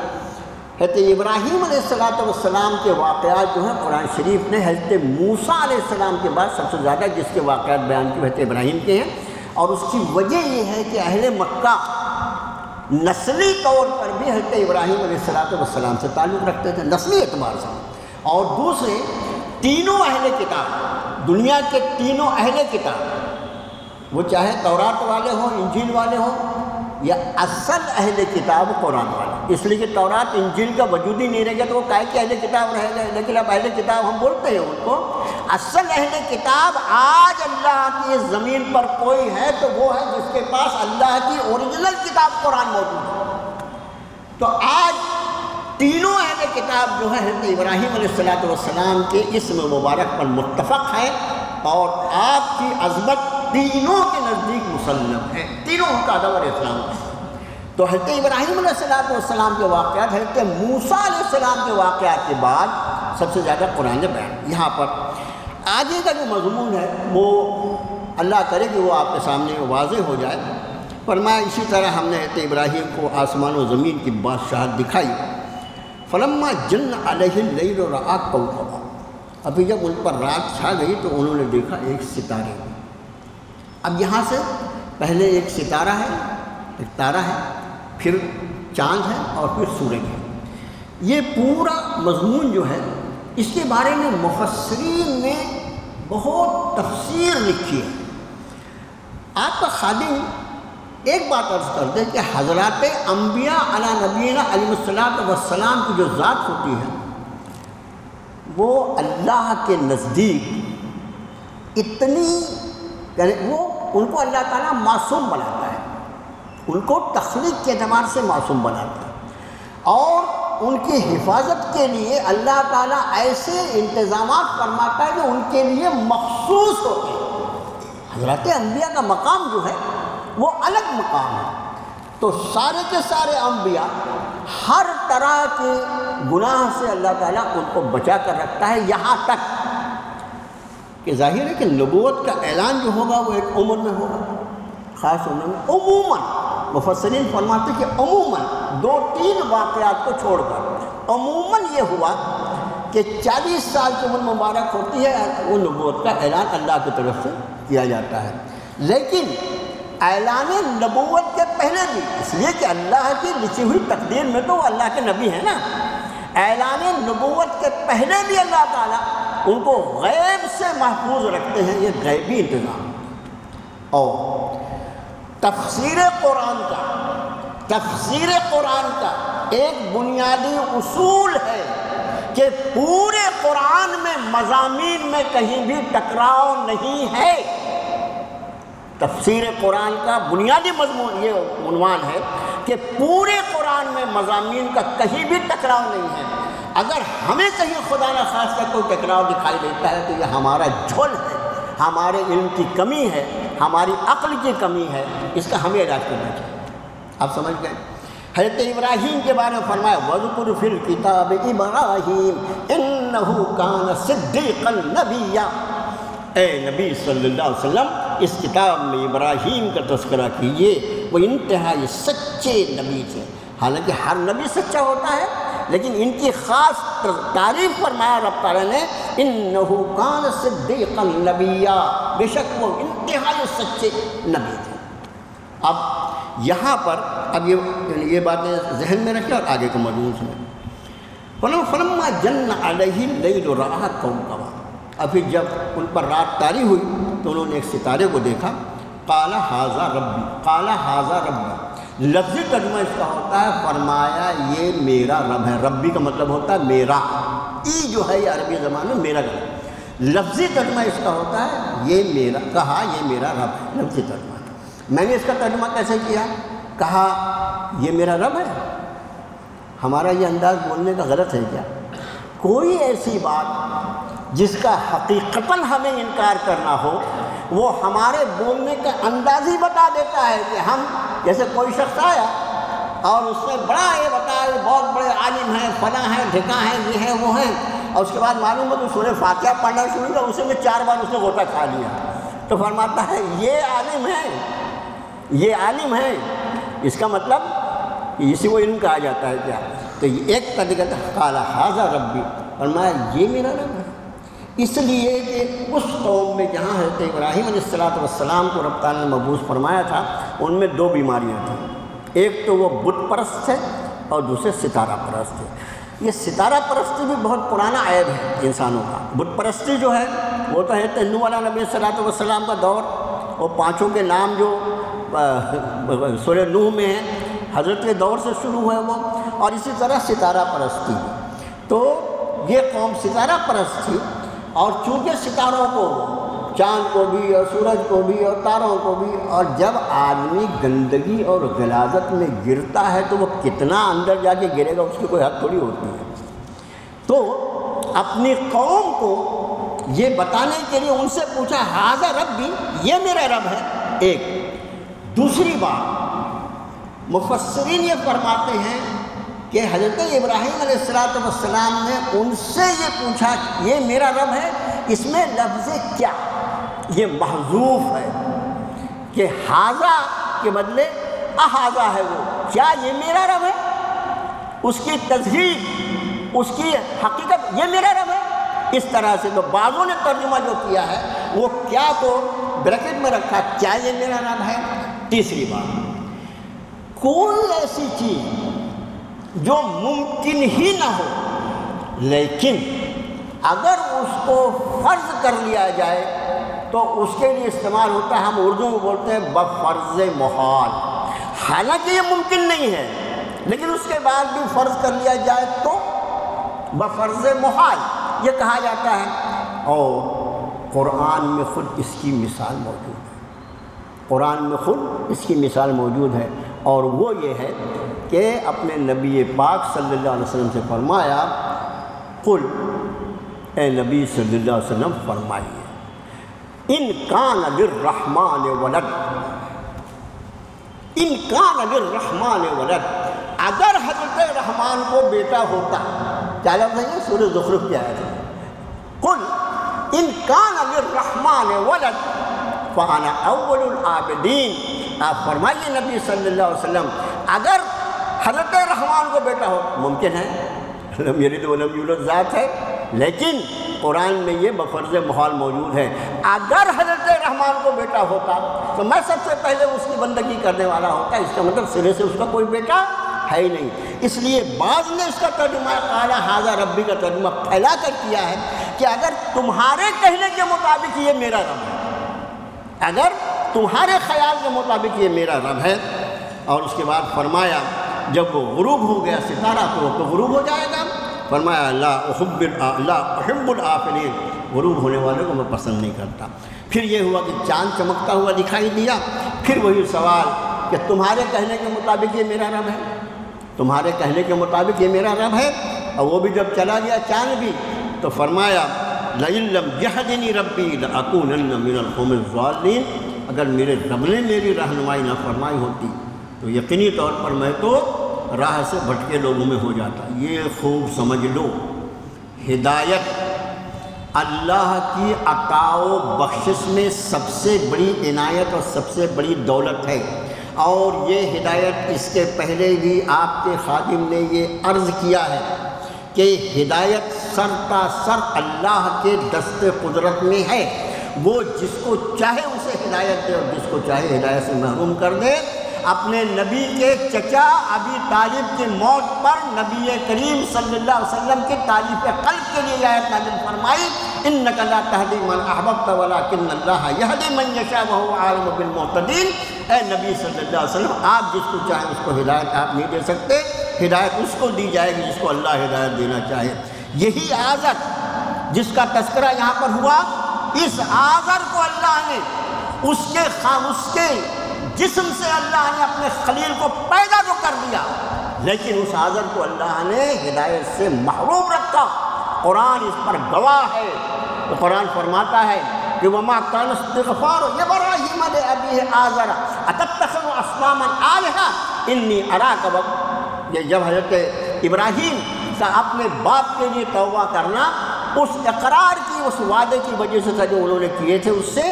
حضرت ابراہیم علیہ السلام کے واقعات جو ہیں قرآن شریف نے حضرت موسیٰ علیہ السلام کے بعد سب سے زیادہ جس کے واقعات بیان کیے حضرت ابراہیم کے ہیں، اور اس کی وجہ یہ ہے کہ اہل مکہ نسلی طور پر بھی حضرت ابراہیم علیہ السلام سے تعلق رکھتے تھے، نسلی اعتبار سے، اور دوسرے تینوں اہل کتاب، دنیا کے تینوں اہل کتاب، وہ چاہے تورات والے ہوں، انجیل والے ہوں، یا اصل اہل کتاب قرآن والے، اس لیے کہ تورات انجیل کا وجود ہی نہیں رہ گیا تو وہ کائے کہ اہل کتاب رہ گئے، لیکن اب اہل کتاب ہم بولتے ہیں ان کو۔ اصل اہل کتاب آج اللہ کی زمین پر کوئی ہے تو وہ ہے جس کے پاس اللہ کی اوریجنل کتاب قرآن موجود ہے۔ تو آج تینوں اہل کتاب جو ہے حضرت ابراہیم علیہ السلام کے اسم مبارک پر متفق ہیں، اور آپ کی عظمت تینوں کے نزدیک مسلم ہے، تینوں کا ادب اور احترام ہے۔ تو حضرت ابراہیم علیہ السلام کے واقعات حضرت موسیٰ علیہ السلام کے واقعات کے بعد سب سے زیادہ قرآن بیان۔ یہاں پر آگے کا جو مضمون ہے وہ اللہ کرے کہ وہ آپ کے سامنے واضح ہو جائے۔ فرمایا اسی طرح ہم نے حضرت ابراہیم کو آسمان و زمین کی بادشاہت دکھائی۔ فلما جن علیہ اللیل رأى کوكبا، ابھی جب ان پر رات چھا گئی تو انہوں نے دیکھا ایک ستارے کو۔ اب یہاں سے پہلے ایک ستارہ ہے، ایک تارہ ہے، پھر چاند ہے اور پھر سورج ہے۔ یہ پورا مضمون جو ہے اس کے بارے میں مفسرین نے بہت تفسیر لکھی ہے۔ آپ کا خادم ایک بات عرض کر دے کہ حضرات انبیاء علی نبینا علیہ السلام کی جو ذات ہوتی ہے وہ اللہ کے نزدیک اتنی، یعنی وہ ان کو اللہ تعالیٰ معصوم بناتا ہے، ان کو تخلیق کے اعتبار سے معصوم بناتا ہے، اور ان کی حفاظت کے لیے اللہ تعالیٰ ایسے انتظامات فرماتا ہے جو ان کے لیے مخصوص ہوتے ہیں۔ حضرات انبیاء کا مقام جو ہے وہ الگ مقام ہے۔ تو سارے کے سارے انبیاء ہر طرح کے گناہ سے اللہ تعالیٰ ان کو بچا کر رکھتا ہے، یہاں تک کہ ظاہر ہے کہ نبوت کا اعلان جو ہوگا وہ ایک عمر میں ہوگا، خاص عمر میں۔ عموماً مفسرین فرماتے کہ عموماً 2-3 واقعات کو چھوڑ کر عموماً یہ ہوا کہ 40 سال کی عمر مبارک ہوتی ہے وہ نبوت کا اعلان اللہ کی طرف سے کیا جاتا ہے۔ لیکن اعلان نبوت کے پہلے بھی، اس لیے کہ اللہ کی لکھی ہوئی تقدیر میں تو وہ اللہ کے نبی ہیں نا، اعلان نبوت کے پہلے بھی اللہ تعالیٰ ان کو غیب سے محفوظ رکھتے ہیں، یہ غیبی انتظام۔ اور تفسیر قرآن کا ایک بنیادی اصول ہے کہ پورے قرآن میں مضامین میں کہیں بھی ٹکراؤ نہیں ہے۔ تفسیر قرآن کا بنیادی مضمون یہ عنوان ہے کہ پورے قرآن میں مضامین کا کہیں بھی ٹکراؤ نہیں ہے۔ اگر ہمیں کہیں خدا نہ خواستہ کوئی ٹکراؤ دکھائی دیتا ہے تو یہ ہمارا جھول ہے، ہمارے علم کی کمی ہے، ہماری عقل کی کمی ہے، اس کا ہمیں علاج کرنا چاہیے۔ آپ سمجھ گئے؟ حضرت ابراہیم کے بارے میں فرمایا وَاذْكُرْ فِي الْكِتَابِ إِبْرَاهِيمَ إِنَّهُ كَانَ صِدِّيقًا نَبِيًّا، اے نبی صلی اللہ علیہ وسلم اس کتاب میں ابراہیم کا تذکرہ کیجیے، وہ انتہائی سچے نبی تھے۔ حالانکہ ہر نبی سچا ہوتا ہے، لیکن ان کی خاص تعریف فرمایا رب تعالیٰ نے انہو کان صدیقا نبیا، بے شک وہ انتہائی سچے نبی تھے۔ اب یہاں پر اب یہ باتیں ذہن میں رکھیں اور آگے کا مضمون سنیں۔ فلما جن علیہ اللیل رأى کوكبا، ابھی جب ان پر رات طاری ہوئی تو انہوں نے ایک ستارے کو دیکھا۔ قال ھذا ربی، لفظی ترجمہ اس کا ہوتا ہے فرمایا یہ میرا رب ہے۔ ربی کا مطلب ہوتا ہے میرا، ای جو ہے یہ عربی زبان میں میرا رب۔ لفظی ترجمہ اس کا ہوتا ہے یہ میرا، کہا یہ میرا رب ہے، لفظی ترجمہ۔ میں نے اس کا ترجمہ کیسے کیا؟ کہا یہ میرا رب ہے۔ ہمارا یہ انداز بولنے کا غلط ہے کیا؟ کوئی ایسی بات جس کا حقیقتاً ہمیں انکار کرنا ہو وہ ہمارے بولنے کا انداز ہی بتا دیتا ہے کہ ہم، جیسے کوئی شخص آیا اور اس نے بڑا یہ بتایا بہت بڑے عالم ہیں، فلاں ہیں، ڈھکا ہیں، یہ ہیں وہ ہیں، اور اس کے بعد معلوم ہے تو سورہ فاتحہ پڑھنا شروع کیا، اسے میں 4 بار اس نے غوطہ کھا لیا، تو فرماتا ہے یہ عالم ہے، یہ عالم ہے۔ اس کا مطلب اسی کو علم کہا جاتا ہے کیا؟ تو یہ ایک طریقہ تھا قال ھذا ربی، فرمایا یہ میرا رب ہے۔ اس لیے کہ اس قوم میں جہاں حضرت ابراہیم علیہ السلام کو رب تعالیٰ نے مبعوث فرمایا تھا ان میں 2 بیماریاں تھیں، ایک تو وہ بت پرست تھے اور دوسرے ستارہ پرست تھے۔ یہ ستارہ پرستی بھی بہت پرانا عیب ہے انسانوں کا۔ بت پرستی جو ہے وہ تو حضرت نوح علیہ نبی صلی اللہ علیہ وسلم کا دور، اور 5 کے نام جو سورہ نوح میں ہیں حضرت کے دور سے شروع ہوئے وہ، اور اسی طرح ستارہ پرستی بھی۔ تو یہ قوم ستارہ پرست تھی، اور چونکہ ستاروں کو، چاند کو بھی اور سورج کو بھی اور تاروں کو بھی، اور جب آدمی گندگی اور غلاظت میں گرتا ہے تو وہ کتنا اندر جا کے گرے گا، اس کی کوئی حد تھوڑی ہوتی ہے۔ تو اپنی قوم کو یہ بتانے کے لیے ان سے پوچھا ھذا ربی، یہ میرا رب ہے، ایک۔ دوسری بات، مفسرین یہ فرماتے ہیں کہ حضرت ابراہیم علیہ السلام نے ان سے یہ پوچھا یہ میرا رب ہے، اس میں لفظ کیا یہ محذوف ہے کہ ھذا کے بدلے اھذا ہے، وہ کیا یہ میرا رب ہے، اس کی تذہیب، اس کی حقیقت یہ میرا رب ہے۔ اس طرح سے تو بعضوں نے ترجمہ جو کیا ہے وہ کیا کو بریکٹ میں رکھا، کیا یہ میرا رب ہے۔ تیسری بات، کوئی ایسی چیز جو ممکن ہی نہ ہو لیکن اگر اس کو فرض کر لیا جائے تو اس کے لیے استعمال ہوتا ہے، ہم اردو میں بولتے ہیں بفرض محال، حالانکہ یہ ممکن نہیں ہے لیکن اس کے بعد بھی فرض کر لیا جائے تو بفرض محال یہ کہا جاتا ہے۔ اور قرآن میں خود اس کی مثال موجود ہے، قرآن میں خود اس کی مثال موجود ہے، اور وہ یہ ہے کہ اپنے نبی پاک صلی اللہ علیہ وسلم سے فرمایا قل، اے نبی صلی اللہ علیہ وسلم فرمائیے، ان کان للرحمن ولد، ان کان للرحمن ولد، اگر حضرت رحمان کو بیٹا ہوتا، کیا لفظ ہے سورہ زخرف کی آیت ہے، قل ان کان للرحمن ولد فانا اول العابدین، آپ فرمائیے نبی صلی اللہ علیہ وسلم اگر حضرت رحمان کو بیٹا ہو، ممکن ہے لم یلد ولم یولد ذات ہے، لیکن قرآن میں یہ بفرض محال موجود ہے، اگر حضرت رحمان کو بیٹا ہوتا تو میں سب سے پہلے اس کی بندگی کرنے والا ہوتا، اس کا مطلب سرے سے اس کا کوئی بیٹا ہے ہی نہیں۔ اس لیے بعض نے اس کا ترجمہ قال ھذا ربی کا ترجمہ پھیلا کر کیا ہے کہ اگر تمہارے کہنے کے مطابق یہ میرا رب ہے، اگر تمہارے خیال کے مطابق یہ میرا رب ہے۔ اور اس کے بعد فرمایا جب وہ غروب ہو گیا ستارہ تو غروب ہو جائے گا، فرمایا لا احب الآفلین، غروب ہونے والے کو میں پسند نہیں کرتا۔ پھر یہ ہوا کہ چاند چمکتا ہوا دکھائی دیا، پھر وہی سوال کہ تمہارے کہنے کے مطابق یہ میرا رب ہے، تمہارے کہنے کے مطابق یہ میرا رب ہے۔ اور وہ بھی جب چلا گیا چاند بھی تو فرمایا لئن لم یہدنی ربی لأکونن من القوم الضالین، اگر میرے رب نے میری رہنمائی نہ فرمائی ہوتی تو یقینی طور پر میں تو راہ سے بھٹکے لوگوں میں ہو جاتا۔ یہ خوب سمجھ لو، ہدایت اللہ کی عطا و بخشش میں سب سے بڑی عنایت اور سب سے بڑی دولت ہے، اور یہ ہدایت اس کے پہلے بھی آپ کے خادم نے یہ عرض کیا ہے کہ ہدایت سر تا سر اللہ کے دست قدرت میں ہے، وہ جس کو چاہے اسے ہدایت دے اور جس کو چاہے ہدایت سے محروم کر دے۔ اپنے نبی کے چچا ابی طالب کی موت پر نبی کریم صلی اللہ علیہ وسلم کی تعریف قلب کے لیے آیت نازل فرمائی انک لا تہدی من احببت ولکن اللہ یہدی من یشاء وہو اعلم بالمہتدین۔ اے نبی صلی اللہ علیہ وسلم آپ جس کو چاہیں اس کو ہدایت آپ نہیں دے سکتے، ہدایت اس کو دی جائے گی جس کو اللہ ہدایت دینا چاہے۔ یہی آذر جس کا تذکرہ یہاں پر ہوا، اس آذر کو اللہ نے اس کے جسم سے اللہ نے اپنے خلیل کو پیدا تو کر دیا، لیکن اس آذر کو اللہ نے ہدایت سے محروم رکھا۔ قرآن اس پر گواہ ہے، تو قرآن فرماتا ہے کہ وما كان استغفار ابراہیم لابیہ آذر اتتخذ اصناما آلہۃ انی اراک، یہ جب حضرت ابراہیم سے اپنے باپ کے لیے توبہ کرنا، اس اقرار کی، اس وعدے کی وجہ سے جو انہوں نے کیے تھے اس سے،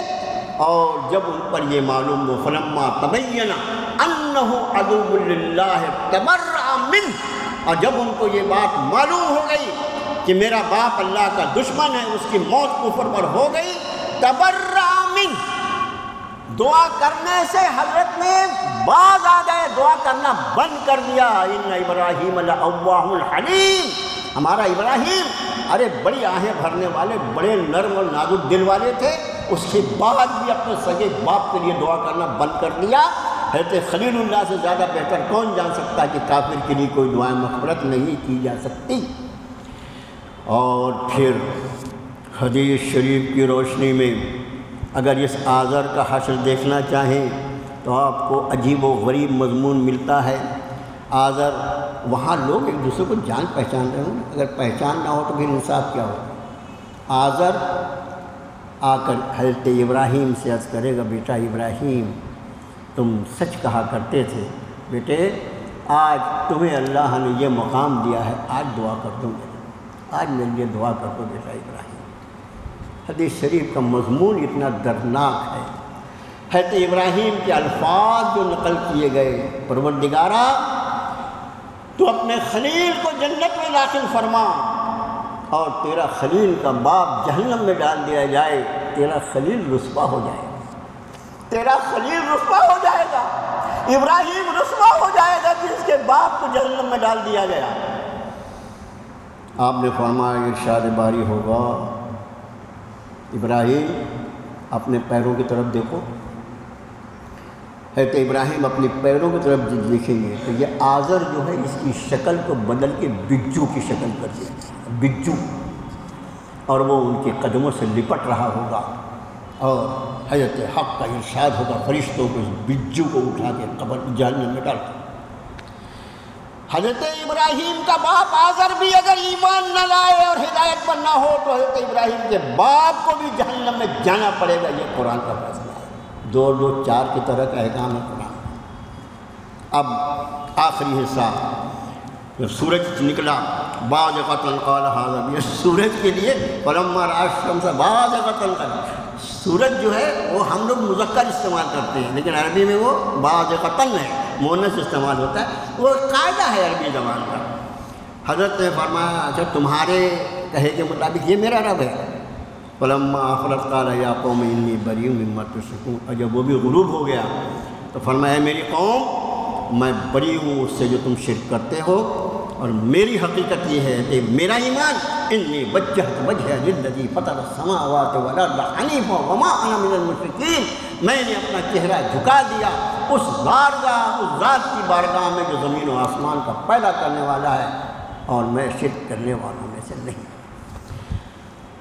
اور جب ان پر یہ معلوم ہو فلما تبین انہ عدو للہ تبرأ منہ، اور جب ان کو یہ بات معلوم ہو گئی کہ میرا باپ اللہ کا دشمن ہے، اس کی موت کفر پر ہو گئی، تبرأ منہ، دعا کرنے سے حضرت نے باز آ گئے، دعا کرنا بند کر دیا۔ ان ابراہیم لأواہ حلیم، ہمارا ابراہیم ارے بڑی آہیں بھرنے والے، بڑے نرم اور نازک دل والے تھے، اس کے بعد بھی اپنے سگے باپ کے لیے دعا کرنا بند کر دیا۔ حضرت خلیل اللہ سے زیادہ بہتر کون جان سکتا ہے کہ کافر کے لیے کوئی دعائیں مغفرت نہیں کی جا سکتی۔ اور پھر حدیث شریف کی روشنی میں اگر اس آذر کا حشر دیکھنا چاہیں تو آپ کو عجیب و غریب مضمون ملتا ہے۔ آذر وہاں لوگ ایک دوسرے کو جان پہچان رہے ہوں، اگر پہچان نہ ہو تو پھر انصاف کیا ہو۔ آذر آ کر حضرت ابراہیم سے عرض کرے گا، بیٹا ابراہیم تم سچ کہا کرتے تھے، بیٹے آج تمہیں اللہ نے یہ مقام دیا ہے، آج دعا کر دو، آج میرے لیے دعا کر دو بیٹا ابراہیم۔ حدیث شریف کا مضمون اتنا دردناک ہے۔ حضرت ابراہیم کے الفاظ جو نقل کیے گئے، پروردگارا تو اپنے خلیل کو جنت میں داخل فرما، اور تیرا خلیل کا باپ جہنم میں ڈال دیا جائے، تیرا خلیل رسوا ہو جائے گا، تیرا خلیل رسوا ہو جائے گا، ابراہیم رسوا ہو جائے گا کہ اس کے باپ کو جہنم میں ڈال دیا گیا۔ آپ نے فرمایا ارشاد باری ہوگا، ابراہیم اپنے پیروں کی طرف دیکھو۔ حضرت ابراہیم اپنے پیروں کی طرف دیکھیں گے تو یہ آذر جو ہے اس کی شکل کو بدل کے بجو کی شکل کر دیا، بجو، اور وہ ان کے قدموں سے لپٹ رہا ہوگا، اور حضرت حق کا ارشاد ہوگا فرشتوں کو اس بجو کو اٹھا کے قبر جہنم میں ڈال دو۔ حضرت ابراہیم کا باپ آذر بھی اگر ایمان نہ لائے اور ہدایت پر نہ ہو تو حضرت ابراہیم کے باپ کو بھی جہنم میں جانا پڑے گا، یہ قرآن کا فیصلہ ہے۔ 2 4 کی طرح کا احکام ہے قرآن۔ اب آخری حصہ جب سورج نکلا، بازغۃ قال ھذا، یہ سورج کے لیے فلما رأى الشمس بازغۃ قال، سورج جو ہے وہ ہم لوگ مذکر استعمال کرتے ہیں لیکن عربی میں وہ بازغۃ ہے، مؤنث استعمال ہوتا ہے، وہ قاعدہ ہے عربی زبان کا۔ حضرت نے فرمایا اچھا تمہارے کہے کے مطابق یہ میرا رب ہے۔ فلما آفلت قال یا قوم انی بریء مما تشرکون، اور جب وہ بھی غروب ہو گیا تو فرمایا میری قوم میں بری ہوں اس سے جو تم شرک کرتے ہو، اور میری حقیقت یہ ہے کہ میرا ایمان انی وجہت وجہی للذی فطر السماوات والارض حنیفا وما انا من المشرکین، میں نے اپنا چہرہ جھکا دیا اس بارگاہ، اس ذات کی بارگاہ میں جو زمین و آسمان کا پیدا کرنے والا ہے، اور میں شرک کرنے والوں میں سے نہیں۔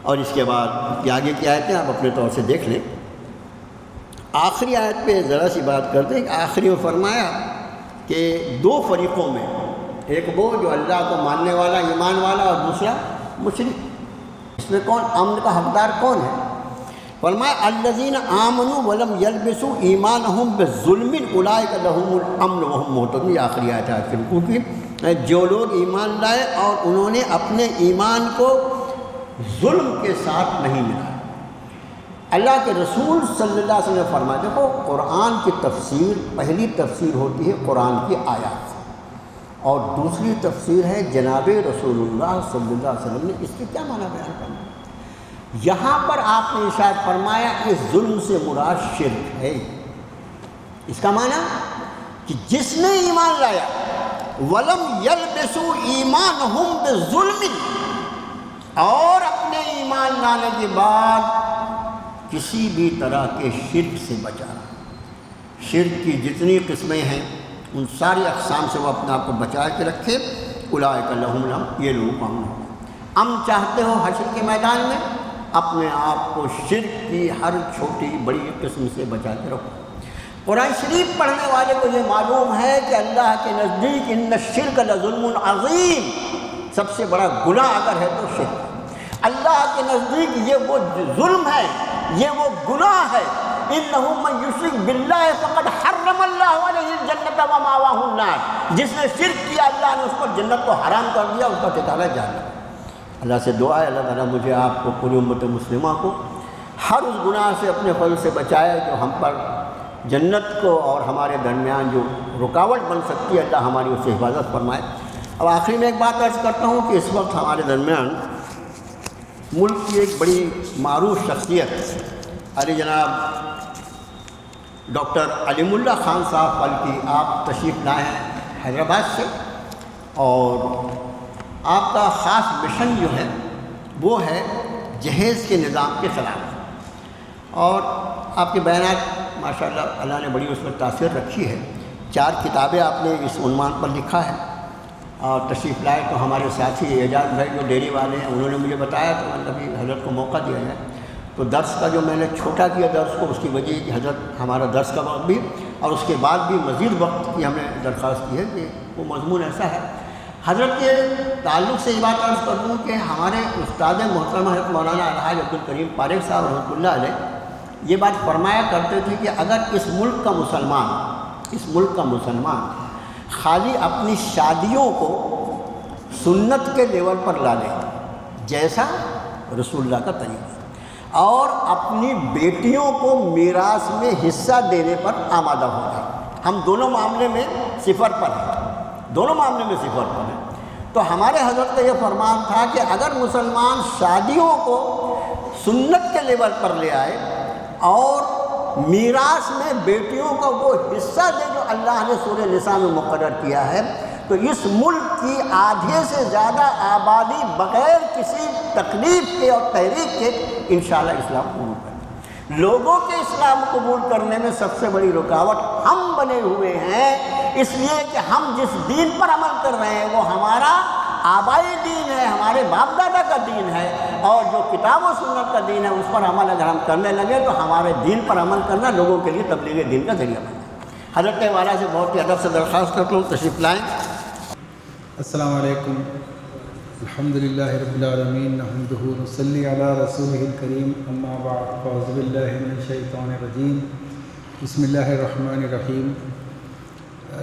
اور اس کے بعد کہ آگے کی آیتیں آپ اپنے طور سے دیکھ لیں۔ آخری آیت پہ ذرا سی بات کرتے ہیں کہ آخری میں فرمایا کہ 2 فریقوں میں، ایک وہ جو اللہ کو ماننے والا ایمان والا، اور دوسرا مشرک۔ اس میں کون امن کا حقدار کون ہے؟ فرمایا الذین آمنوا ولم یلبسوا ایمانہم بظلم اولئک لہم الامن وہم مہتدون، یہ آخری آیت ہے کیونکہ جو لوگ ایمان لائے اور انہوں نے اپنے ایمان کو ظلم کے ساتھ نہیں ملایا۔ اللہ کے رسول صلی اللہ علیہ وسلم نے فرمایا، دیکھو قرآن کی تفسیر، پہلی تفسیر ہوتی ہے قرآن کی آیات سے، اور دوسری تفسیر ہے جناب رسول اللہ صلی اللہ علیہ وسلم نے اس کے کیا معنی بیان کرنا۔ یہاں پر آپ نے ارشاد فرمایا کہ ظلم سے مراد شرک ہے۔ اس کا معنی کہ جس نے ایمان لایا ولم یلبسوا ایمانہم بظلم، اور اپنے ایمان لانے کے بعد کسی بھی طرح کے شرک سے بچا رہا، شرک کی جتنی قسمیں ہیں ان ساری اقسام سے وہ اپنے آپ کو بچا کے رکھے، اولئک لہم الامن، یہ لوگ امن ہوگا۔ امن چاہتے ہو حشر کے میدان میں، اپنے آپ کو شرک کی ہر چھوٹی بڑی قسم سے بچا کے رکھو۔ قرآن شریف پڑھنے والے کو یہ معلوم ہے کہ اللہ کے نزدیک ان الشرک لظلم عظیم، سب سے بڑا گناہ اگر ہے تو شرک۔ اللہ کے نزدیک یہ وہ ظلم ہے، یہ وہ گناہ ہے۔ انہ من یشرک باللہ فقد حرم اللہ علیہ الجنۃ ومأواہ النار، جس نے شرک کیا اللہ نے اس کو جنت کو حرام کر دیا، اس کا ٹھکانہ جہنم۔ اللہ سے دعا ہے اللہ تعالیٰ مجھے آپ کو، پوری امت مسلمہ کو ہر اس گناہ سے اپنے فضل سے بچائے جو ہم پر جنت کو اور ہمارے درمیان جو رکاوٹ بن سکتی ہے، اللہ ہماری اس سے حفاظت فرمائے۔ اب آخری میں ایک بات عرض کرتا ہوں کہ اس وقت ہمارے درمیان ملک کی ایک بڑی معروف شخصیت علی جناب ڈاکٹر علیم اللہ خان صاحب بلکہ آپ تشریف لائے ہیں حیدرآباد سے، اور آپ کا خاص مشن جو ہے وہ ہے جہیز کے نظام کے خلاف، اور آپ کے بیانات ماشاءاللہ اللہ نے بڑی اس پر تاثیر رکھی ہے. 4 کتابیں آپ نے اس عنوان پر لکھا ہے اور تشریف لائے. تو ہمارے ساتھی اعجاز بھائی جو ڈیری والے ہیں انہوں نے مجھے بتایا تو ابھی حضرت کو موقع دیا جائے. تو درس کا جو میں نے چھوٹا کیا درس کو، اس کی وجہ کہ حضرت ہمارا درس کا وقت بھی اور اس کے بعد بھی مزید وقت کی ہم نے درخواست کی ہے کہ وہ مضمون ایسا ہے. حضرت کے تعلق سے یہ بات عرض کر دوں کہ ہمارے استاد محترم حضرت مولانا الحاج عبدالکریم پاریک صاحب رحمۃ اللہ علیہ یہ بات فرمایا کرتے تھے کہ اگر اس ملک کا مسلمان خالی اپنی شادیوں کو سنت کے لیول پر لا لے جیسا رسول اللہ کا طریقہ اور اپنی بیٹیوں کو میراث میں حصہ دینے پر آمادہ ہو جائے، ہم دونوں معاملے میں صفر پر ہیں. تو ہمارے حضرت کا یہ فرمان تھا کہ اگر مسلمان شادیوں کو سنت کے لیول پر لے آئے اور میراث میں بیٹیوں کا وہ حصہ دے جو اللہ نے سورہ نساء میں مقرر کیا ہے، تو اس ملک کی آدھے سے زیادہ آبادی بغیر کسی تکلیف کے اور تحریک کے انشاءاللہ اسلام قبول کرے. لوگوں کے اسلام قبول کرنے میں سب سے بڑی رکاوٹ ہم بنے ہوئے ہیں، اس لیے کہ ہم جس دین پر عمل کر رہے ہیں وہ ہمارا آبائی دین ہے، ہمارے باپ دادا کا دین ہے، اور جو کتاب و سنت کا دین ہے اس پر عمل اگر ہم کرنے لگے تو ہمارے دین پر عمل کرنا لوگوں کے لیے تبلیغ دین کا ذریعہ بنے. حضرت والا سے بہت ہی ادب سے درخواست کرتا ہوں تشریف لائیں. السلام علیکم. الحمدللہ رب العالمین نحمدہ ونصلی علی رسولہ الکریم، اما بعد فاعوذ باللہ من الشیطان الرجیم، بسم اللہ الرحمن الرحیم.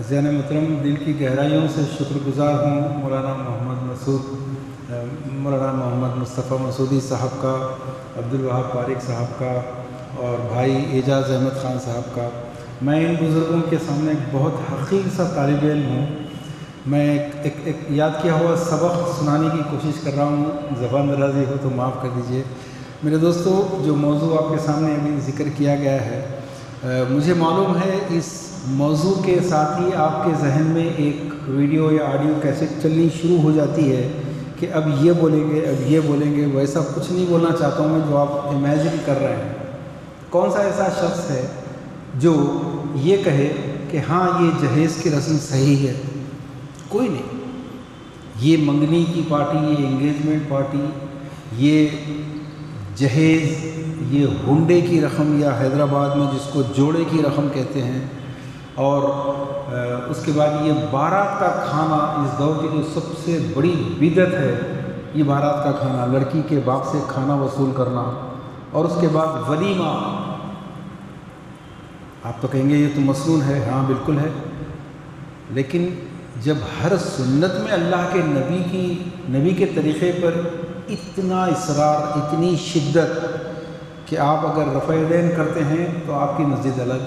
ذہن محترم، دل کی گہرائیوں سے شکر گزار ہوں مولانا محمد مصطفیٰ مسعودی صاحب کا، عبدالوہاب پاریک صاحب کا اور بھائی اعجاز احمد خان صاحب کا. میں ان بزرگوں کے سامنے ایک بہت حقیر سا طالب علم ہوں. میں ایک یاد کیا ہوا سبق سنانے کی کوشش کر رہا ہوں، زبان درازی ہو تو معاف کر دیجئے. میرے دوستو، جو موضوع آپ کے سامنے ابھی ذکر کیا گیا ہے، مجھے معلوم ہے اس موضوع کے ساتھ ہی آپ کے ذہن میں ایک ویڈیو یا آڈیو کیسٹ چلنی شروع ہو جاتی ہے کہ اب یہ بولیں گے. ویسا کچھ نہیں بولنا چاہتا ہوں میں جو آپ امیجن کر رہے ہیں. کون سا ایسا شخص ہے جو یہ کہے کہ ہاں یہ جہیز کی رسم صحیح ہے؟ کوئی نہیں. یہ منگنی کی پارٹی، یہ انگیجمنٹ پارٹی، یہ جہیز، یہ ہنڈے کی رقم یا حیدرآباد میں جس کو جوڑے کی رقم کہتے ہیں، اور اس کے بعد یہ بارات کا کھانا، اس دور کی جو سب سے بڑی بدعت ہے یہ بارات کا کھانا، لڑکی کے باپ سے کھانا وصول کرنا، اور اس کے بعد ولیمہ. آپ تو کہیں گے یہ تو مسنون ہے. ہاں بالکل ہے، لیکن جب ہر سنت میں اللہ کے نبی کے طریقے پر اتنا اصرار، اتنی شدت کہ آپ اگر رفع یدین کرتے ہیں تو آپ کی مسجد الگ،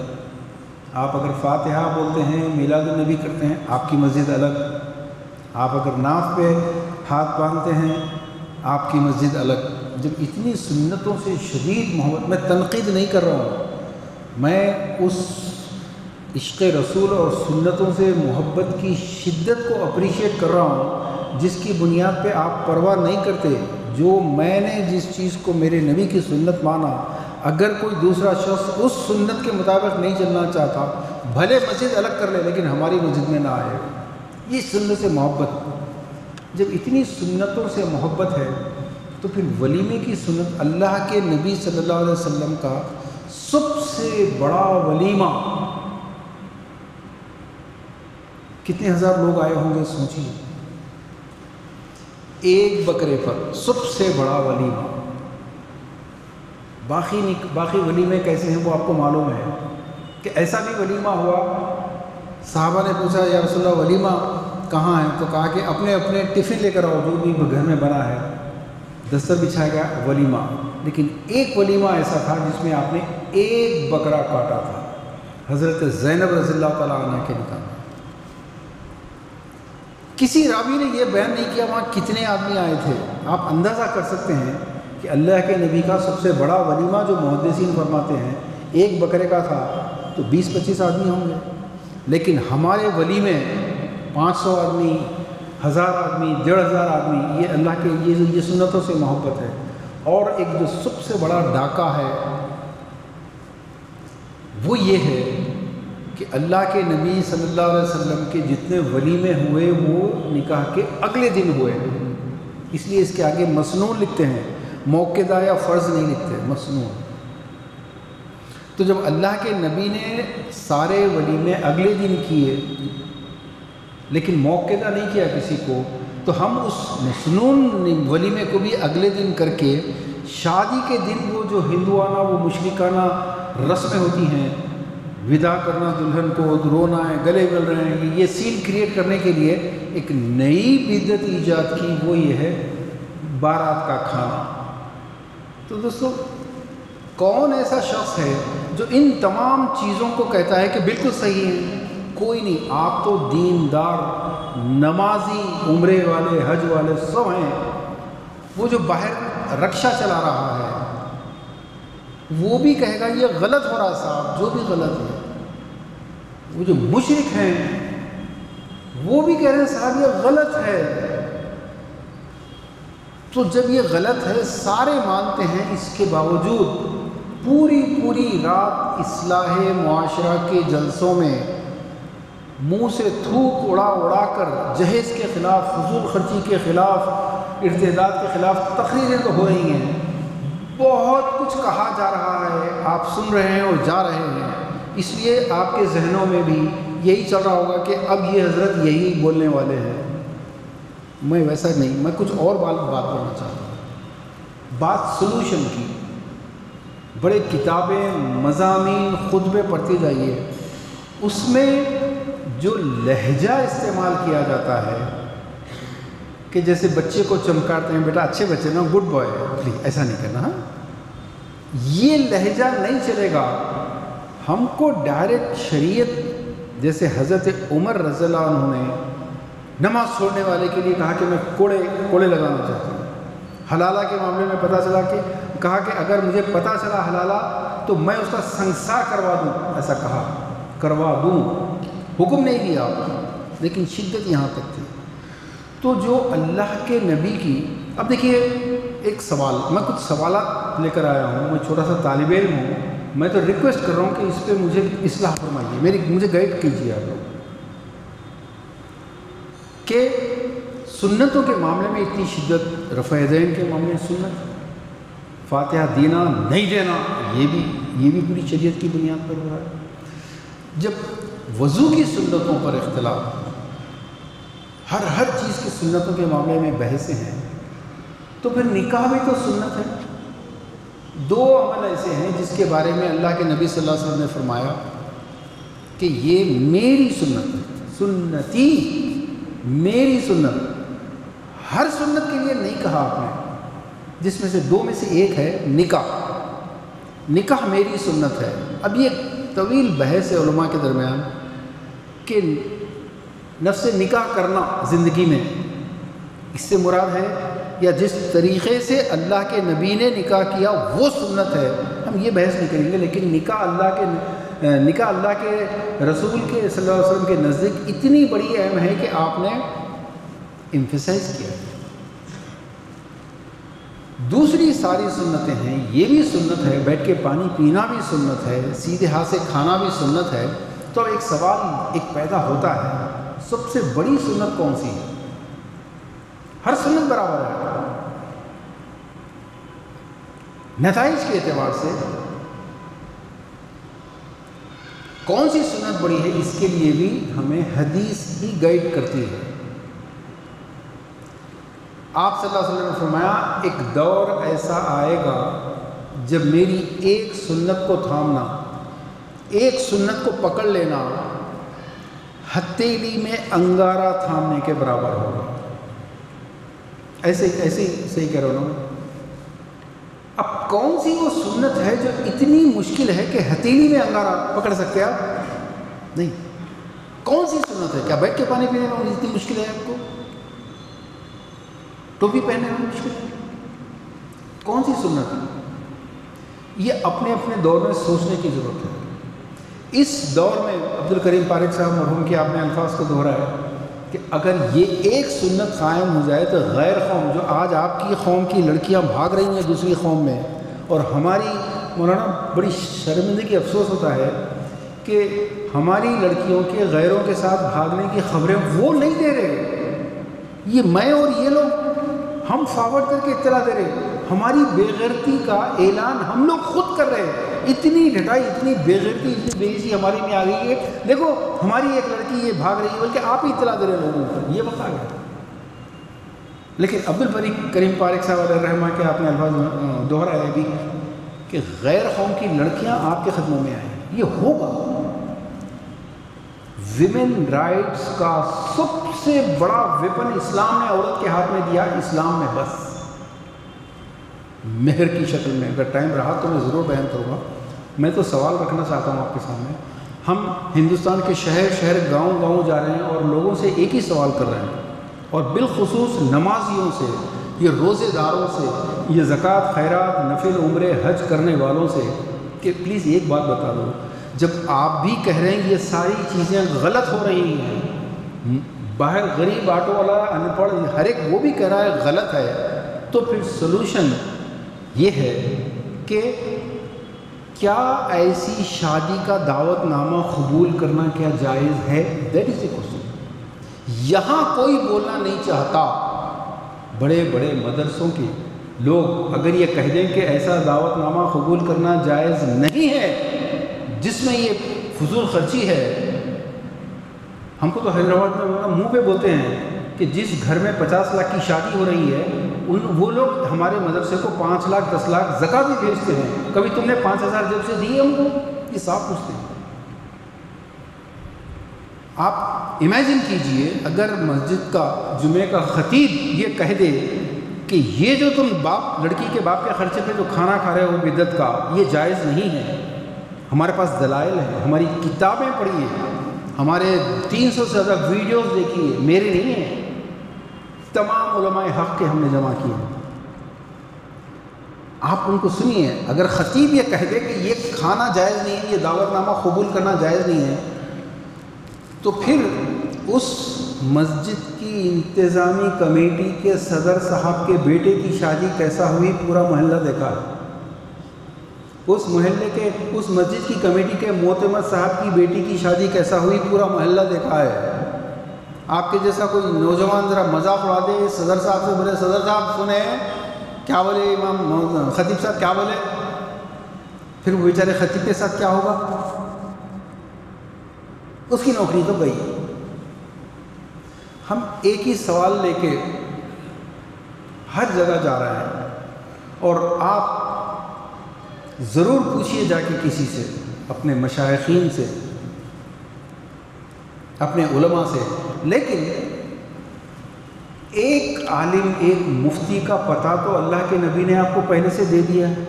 آپ اگر فاتحہ بولتے ہیں، میلاد النبی کرتے ہیں، آپ کی مسجد الگ، آپ اگر ناف پہ ہاتھ باندھتے ہیں آپ کی مسجد الگ. جب اتنی سنتوں سے شدید محبت، میں تنقید نہیں کر رہا ہوں، میں اس عشق رسول اور سنتوں سے محبت کی شدت کو اپریشیٹ کر رہا ہوں جس کی بنیاد پہ آپ پرواہ نہیں کرتے. جو میں نے جس چیز کو میرے نبی کی سنت مانا، اگر کوئی دوسرا شخص اس سنت کے مطابق نہیں چلنا چاہتا بھلے مسجد الگ کر لے لیکن ہماری مسجد میں نہ آئے. یہ سنت سے محبت. جب اتنی سنتوں سے محبت ہے تو پھر ولیمے کی سنت، اللہ کے نبی صلی اللہ علیہ وسلم کا سب سے بڑا ولیمہ، کتنے ہزار لوگ آئے ہوں گے سوچیے، ایک بکرے پر سب سے بڑا ولیمہ. باقی ولیمے کیسے ہیں وہ آپ کو معلوم ہے کہ ایسا بھی ولیمہ ہوا. صحابہ نے پوچھا یا رسول اللہ ولیمہ کہاں ہے؟ تو کہا کہ اپنے اپنے ٹفن لے کر آؤ، جو بھی گھر میں بنا ہے. دستر بچھایا گیا، ولیمہ. لیکن ایک ولیمہ ایسا تھا جس میں آپ نے ایک بکرا کاٹا تھا، حضرت زینب رضی اللہ تعالیٰ عنہ کے نکاح میں. کسی راوی نے یہ بیان نہیں کیا وہاں کتنے آدمی آئے تھے. آپ اندازہ کر سکتے ہیں کہ اللہ کے نبی کا سب سے بڑا ولیمہ جو محدثین فرماتے ہیں ایک بکرے کا تھا تو 20-25 آدمی ہوں گے. لیکن ہمارے ولیمے 500 آدمی، 1000 آدمی، 1500 آدمی. یہ اللہ کے یہ سنتوں سے محبت ہے. اور ایک جو سب سے بڑا ڈاکہ ہے وہ یہ ہے کہ اللہ کے نبی صلی اللہ علیہ وسلم کے جتنے ولیمے ہوئے وہ نکاح کے اگلے دن ہوئے، اس لیے اس کے آگے مسنون لکھتے ہیں، موقدہ یا فرض نہیں لکھتے، مسنون۔ تو جب اللہ کے نبی نے سارے ولیمے اگلے دن کیے لیکن موقدہ نہیں کیا کسی کو، تو ہم اس مسنون ولیمے کو بھی اگلے دن کر کے شادی کے دن وہ جو ہندوانہ وہ مشرکانہ رسمیں ہوتی ہیں، ودا کرنا دلہن کو، رونا ہے، گلے مل رہے ہیں، یہ سین کریٹ کرنے کے لیے ایک نئی بدعت ایجاد کی، وہ یہ ہے بارات کا کھانا۔ تو دوستو کون ایسا شخص ہے جو ان تمام چیزوں کو کہتا ہے کہ بالکل صحیح ہے؟ کوئی نہیں۔ آپ تو دیندار، نمازی، عمرے والے، حج والے سب ہیں۔ وہ جو باہر رکشہ چلا رہا ہے وہ بھی کہے گا یہ غلط ہو رہا ہے صاحب، جو بھی غلط ہے۔ وہ جو مشرک ہیں وہ بھی کہہ رہے ہیں صاحب یہ غلط ہے۔ تو جب یہ غلط ہے سارے مانتے ہیں، اس کے باوجود پوری رات اصلاح معاشرہ کے جلسوں میں منہ سے تھوک اڑا کر جہیز کے خلاف، فضول خرچی کے خلاف، ارتداد کے خلاف تقریریں تو ہو رہی ہیں، بہت کچھ کہا جا رہا ہے، آپ سن رہے ہیں اور جا رہے ہیں۔ اس لیے آپ کے ذہنوں میں بھی یہی چل رہا ہوگا کہ اب یہ حضرت یہی بولنے والے ہیں۔ میں ویسا نہیں، میں کچھ اور بات کرنا چاہتا ہوں، بات سلوشن کی۔ بڑے کتابیں، مضامین، خطبے پڑھتے جائیے، اس میں جو لہجہ استعمال کیا جاتا ہے کہ جیسے بچے کو چمکاتے ہیں، بیٹا اچھے بچے نا، گڈ بوائے، پلیز ایسا نہیں کرنا، ہاں یہ لہجہ نہیں چلے گا۔ ہم کو ڈائریکٹ شریعت، جیسے حضرت عمر رضی اللہ عنہ نے نماز چھوڑنے والے کے لیے کہا کہ میں کوڑے لگانا چاہتا ہوں۔ حلالہ کے معاملے میں پتہ چلا کہ کہا کہ اگر مجھے پتہ چلا حلالہ تو میں اس کا سنسار کروا دوں، ایسا کہا، کروا دوں، حکم نہیں دیا، لیکن شدت یہاں تک تھی۔ تو جو اللہ کے نبی کی، اب دیکھیے ایک سوال، میں کچھ سوالات لے کر آیا ہوں، میں چھوٹا سا طالب علم ہوں، میں تو ریکویسٹ کر رہا ہوں کہ اس پہ مجھے اصلاح فرمائیے، مجھے گائیڈ کیجیے آپ لوگ، کہ سنتوں کے معاملے میں اتنی شدت، رفع یدین کے معاملے میں سنت، فاتحہ دینا نہیں دینا یہ بھی پوری شریعت کی بنیاد پر ہو رہا ہے۔ جب وضو کی سنتوں پر اختلاف، ہر چیز کی سنتوں کے معاملے میں بحثیں ہیں، تو پھر نکاح بھی تو سنت ہے۔ دو عمل ایسے ہیں جس کے بارے میں اللہ کے نبی صلی اللہ علیہ وسلم نے فرمایا کہ یہ میری سنت ہے، سنتی، میری سنت۔ ہر سنت کے لیے نہیں کہا آپ نے، جس میں سے دو میں سے ایک ہے نکاح۔ نکاح میری سنت ہے۔ اب یہ طویل بحث ہے علماء کے درمیان کہ نفس نکاح کرنا زندگی میں، اس سے مراد ہے یا جس طریقے سے اللہ کے نبی نے نکاح کیا وہ سنت ہے، ہم یہ بحث نہیں کریں گے، لیکن نکاح اللہ کے رسول کے صلی اللہ علیہ وسلم کے نزدیک اتنی بڑی اہم ہے کہ آپ نے ایمفیسائز کیا۔ دوسری ساری سنتیں ہیں، یہ بھی سنت ہے، بیٹھ کے پانی پینا بھی سنت ہے، سیدھے ہاتھ سے کھانا بھی سنت ہے۔ تو ایک سوال ایک پیدا ہوتا ہے، سب سے بڑی سنت کون سی ہے؟ ہر سنت برابر ہے، نتائج کے اعتبار سے کون سی سنت بڑی ہے، اس کے لیے بھی ہمیں حدیث ہی گائیڈ کرتی ہے۔ آپ صلی اللہ علیہ وسلم نے فرمایا ایک دور ایسا آئے گا جب میری ایک سنت کو تھامنا، ایک سنت کو پکڑ لینا ہتھیلی میں انگارہ تھامنے کے برابر ہوگا۔ ایسے صحیح کہہ رہا ہوں۔ اب کون سی وہ سنت ہے جو اتنی مشکل ہے کہ ہتھیلی میں انگارہ پکڑ سکتے آپ؟ نہیں۔ کون سی سنت ہے؟ کیا بیٹھ کے پانی پینے میں اتنی مشکل ہے آپ کو؟ ٹوپی پہننے میں مشکل ہے؟ کون سی سنت ہے؟ یہ اپنے اپنے دور میں سوچنے کی ضرورت ہے۔ اس دور میں عبد الکریم پارک صاحب مرحوم کے آپ نے الفاظ کو دہرایا کہ اگر یہ ایک سنت قائم ہو جائے تو غیر قوم، جو آج آپ کی قوم کی لڑکیاں بھاگ رہی ہیں دوسری قوم میں، اور ہماری مولانا بڑی شرمندگی افسوس ہوتا ہے کہ ہماری لڑکیوں کے غیروں کے ساتھ بھاگنے کی خبریں وہ نہیں دے رہے، یہ میں اور یہ لوگ ہم فارورڈ کر کے اطلاع دے رہے، ہماری بے غیرتی کا اعلان ہم لوگ خود کر رہے ہیں۔ اتنی ڈھٹائی، اتنی بے غیرتی، اتنی بے عزتی ہماری میں آ گئی ہے، دیکھو ہماری ایک لڑکی یہ بھاگ رہی ہے، بلکہ آپ ہی اطلاع دے رہے لوگوں کو، یہ وقت آ گیا۔ لیکن عبدالبری کریم پاریک صاحب علیہ الرحمہ کے آپ نے الفاظ دوہرایا بھی کہ غیر قوم کی لڑکیاں آپ کے قدموں میں آئیں، یہ ہوگا۔ ویمن رائٹس کا سب سے بڑا ویپن اسلام نے عورت کے ہاتھ میں دیا، اسلام میں بس مہر کی شکل میں۔ اگر ٹائم رہا تو میں ضرور بیان کروں گا۔ میں تو سوال رکھنا چاہتا ہوں آپ کے سامنے، ہم ہندوستان کے شہر شہر گاؤں گاؤں جا رہے ہیں اور لوگوں سے ایک ہی سوال کر رہے ہیں، اور بالخصوص نمازیوں سے، یہ روزے داروں سے، یہ زکوٰۃ خیرات نفل عمرے حج کرنے والوں سے کہ پلیز ایک بات بتا دو، جب آپ بھی کہہ رہے ہیں یہ ساری چیزیں غلط ہو رہی ہیں، باہر غریب آٹو والا ان پڑھ ہر ایک وہ بھی کہہ رہا ہے غلط ہے، تو پھر سلوشن یہ ہے کہ کیا ایسی شادی کا دعوت نامہ قبول کرنا کیا جائز ہے؟ That is the question. یہاں کوئی بولنا نہیں چاہتا۔ بڑے بڑے مدرسوں کے لوگ اگر یہ کہہ دیں کہ ایسا دعوت نامہ قبول کرنا جائز نہیں ہے جس میں یہ فضول خرچی ہے، ہم کو تو حیدرآباد میں منہ پہ بولتے ہیں کہ جس گھر میں 50 لاکھ کی شادی ہو رہی ہے وہ لوگ ہمارے مدرسے کو 5 لاکھ 10 لاکھ زکوٰۃ بھی بھیجتے ہیں، کبھی تم نے 5000 جب سے دی ہے ہم کو؟ یہ صاف پوچھتے ہیں۔ آپ امیجن کیجئے اگر مسجد کا جمعے کا خطیب یہ کہہ دے کہ یہ جو تم باپ لڑکی کے باپ کے خرچے پہ جو کھانا کھا رہے ہو بدعت کا، یہ جائز نہیں ہے۔ ہمارے پاس دلائل ہیں، ہماری کتابیں پڑھیے، ہمارے 300 سے زیادہ ویڈیوز دیکھیے، میرے نہیں ہیں، تمام علماء حق کے ہم نے جمع کیے ہیں۔ آپ ان کو سنیے، اگر خطیب یہ کہہ دے کہ یہ کھانا جائز نہیں ہے، یہ دعوت نامہ قبول کرنا جائز نہیں ہے، تو پھر اس مسجد کی انتظامی کمیٹی کے صدر صاحب کے بیٹے کی شادی کیسا ہوئی پورا محلہ دیکھا ہے۔ اس محلے کے اس مسجد کی کمیٹی کے معتمد صاحب کی بیٹی کی شادی کیسا ہوئی پورا محلہ دیکھا ہے۔ آپ کے جیسا کوئی نوجوان ذرا مذاق اڑا دے صدر صاحب سے، بولے صدر صاحب سنیں کیا بولے امام خطیب صاحب کیا بولے، پھر وہ بیچارے خطیب کے ساتھ کیا ہوگا؟ اس کی نوکری تو گئی۔ ہم ایک ہی سوال لے کے ہر جگہ جا رہے ہیں، اور آپ ضرور پوچھیے جا کے کسی سے، اپنے مشائخین سے، اپنے علماء سے، لیکن ایک عالم ایک مفتی کا پتہ تو اللہ کے نبی نے آپ کو پہلے سے دے دیا ہے۔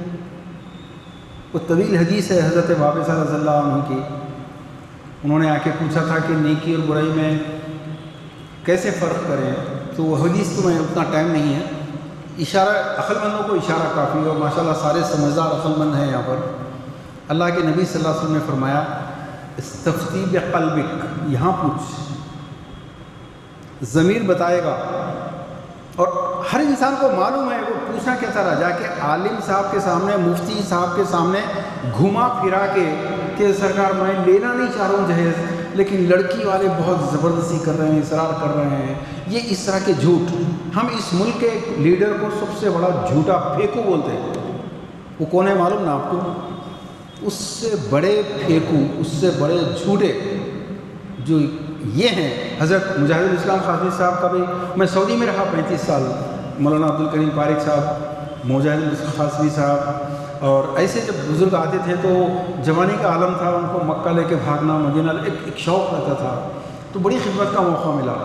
وہ طویل حدیث ہے حضرت وابصہ رضی اللہ عنہ کی، انہوں نے آ کے پوچھا تھا کہ نیکی اور برائی میں کیسے فرق کریں، تو وہ حدیث تو میں اتنا ٹائم نہیں ہے، اشارہ عقل مندوں کو اشارہ کافی ہے، اور ماشاءاللہ سارے سمجھدار عقل مند ہیں یہاں پر۔ اللہ کے نبی صلی اللہ علیہ وسلم نے فرمایا استفتی بقلبک، یہاں پوچھ، ضمیر بتائے گا، اور ہر انسان کو معلوم ہے وہ پوچھنا کیا چاہ رہا، جا کے عالم صاحب کے سامنے، مفتی صاحب کے سامنے گھما پھرا کے کہ سرکار میں لینا نہیں چاہ رہا ہوں جہیز، لیکن لڑکی والے بہت زبردستی کر رہے ہیں، اصرار کر رہے ہیں، یہ اس طرح کے جھوٹ، ہم اس ملک کے لیڈر کو سب سے بڑا جھوٹا پھیکو بولتے ہیں۔ وہ کون ہے معلوم نا آپ کو؟ اس سے بڑے پھیکو، اس سے بڑے جھوٹے جو یہ ہیں حضرت مجاہد الاسلام قاسمی صاحب کا بھی، میں سعودی میں رہا 35 سال، مولانا عبدالکریم پاریک صاحب، مجاہد الاسلام قاسمی صاحب، اور ایسے جب بزرگ آتے تھے تو جوانی کا عالم تھا، ان کو مکہ لے کے بھاگنا، مدینہ ایک شوق رہتا تھا، تو بڑی خدمت کا موقع ملا۔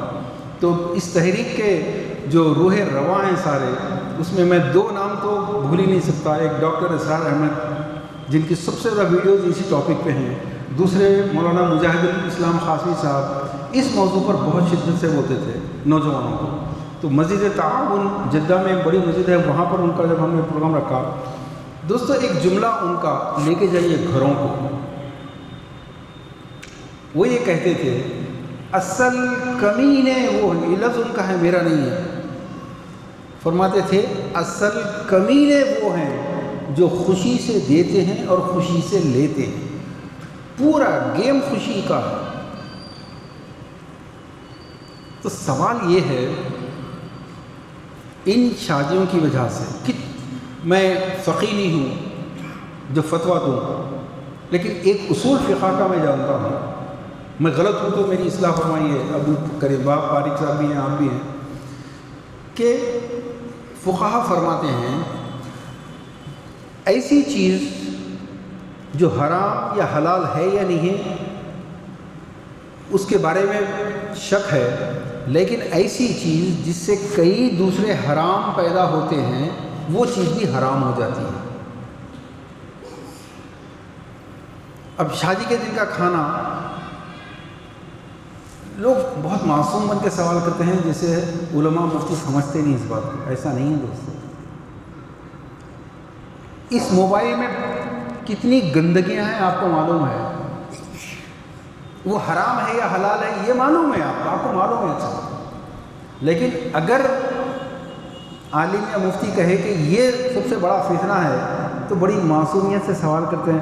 تو اس تحریک کے جو روح رواں ہیں سارے، اس میں 2 نام تو بھول ہی نہیں سکتا، ایک ڈاکٹر اسرار احمد جن کی سب سے زیادہ ویڈیوز اسی ٹاپک پہ ہیں، دوسرے مولانا مجاہد الاسلام قاسمی صاحب، اس موضوع پر بہت شدت سے بولتے تھے نوجوانوں کو۔ تو مسجد تعاون جدہ میں بڑی مسجد ہے، وہاں پر ان کا جب ہم نے پروگرام رکھا، دوستو ایک جملہ ان کا لے کے جائیے گھروں کو، وہ یہ کہتے تھے اصل کمینے وہ، یہ لفظ ان کا ہے میرا نہیں ہے، فرماتے تھے اصل کمینے وہ ہیں جو خوشی سے دیتے ہیں اور خوشی سے لیتے ہیں۔ پورا گیم خوشی کا ہے۔ تو سوال یہ ہے ان شادیوں کی وجہ سے کہ میں فقیہ نہیں ہوں جو فتویٰ دوں، لیکن ایک اصول فقہ کا میں جانتا ہوں، میں غلط ہوں تو میری اصلاح فرمائیے، ابو کریم باپ پارک صاحب بھی ہیں، آپ بھی ہیں، کہ فقہا فرماتے ہیں ایسی چیز جو حرام یا حلال ہے یا نہیں ہے اس کے بارے میں شک ہے، لیکن ایسی چیز جس سے کئی دوسرے حرام پیدا ہوتے ہیں وہ چیز بھی حرام ہو جاتی ہے۔ اب شادی کے دن کا کھانا لوگ بہت معصوم بن کے سوال کرتے ہیں، جیسے علماء مفتی سمجھتے نہیں اس بات کو۔ ایسا نہیں ہے دوستو، اس موبائل میں کتنی گندگیاں ہیں آپ کو معلوم ہے، وہ حرام ہے یا حلال ہے یہ معلوم ہے، آپ کو معلوم ہے اچھا، لیکن اگر عالم یا مفتی کہے کہ یہ سب سے بڑا فتنہ ہے تو بڑی معصومیت سے سوال کرتے ہیں،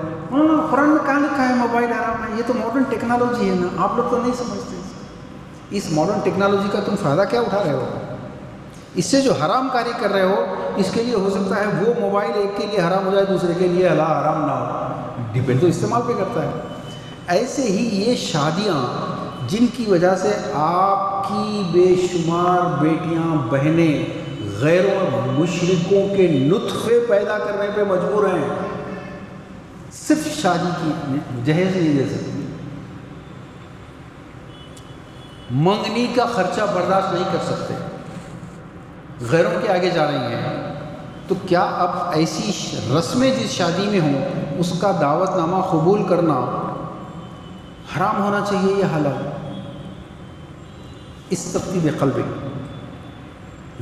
قرآن میں کہاں لکھا ہے موبائل حرام ہے؟ یہ تو ماڈرن ٹیکنالوجی ہے نا، آپ لوگ تو نہیں سمجھتے اس ماڈرن ٹیکنالوجی کا تم فائدہ کیا اٹھا رہے ہو؟ اس سے جو حرام کاری کر رہے ہو اس کے لیے ہو سکتا ہے وہ موبائل ایک کے لیے حرام ہو جائے، دوسرے کے لیے حرام نہ ہو، ڈیپینڈ تو استعمال پہ کرتا ہے۔ ایسے ہی یہ شادیاں جن کی وجہ سے آپ کی بے شمار بیٹیاں بہنیں غیروں مشرکوں کے نطفے پیدا کرنے پہ مجبور ہیں، صرف شادی کی جہیز نہیں دے سکتی، منگنی کا خرچہ برداشت نہیں کر سکتے، غیروں کے آگے جا رہی ہیں، تو کیا اب ایسی رسمیں جس شادی میں ہوں اس کا دعوت نامہ قبول کرنا حرام ہونا چاہیے یا حلال؟ استفتی بقلب،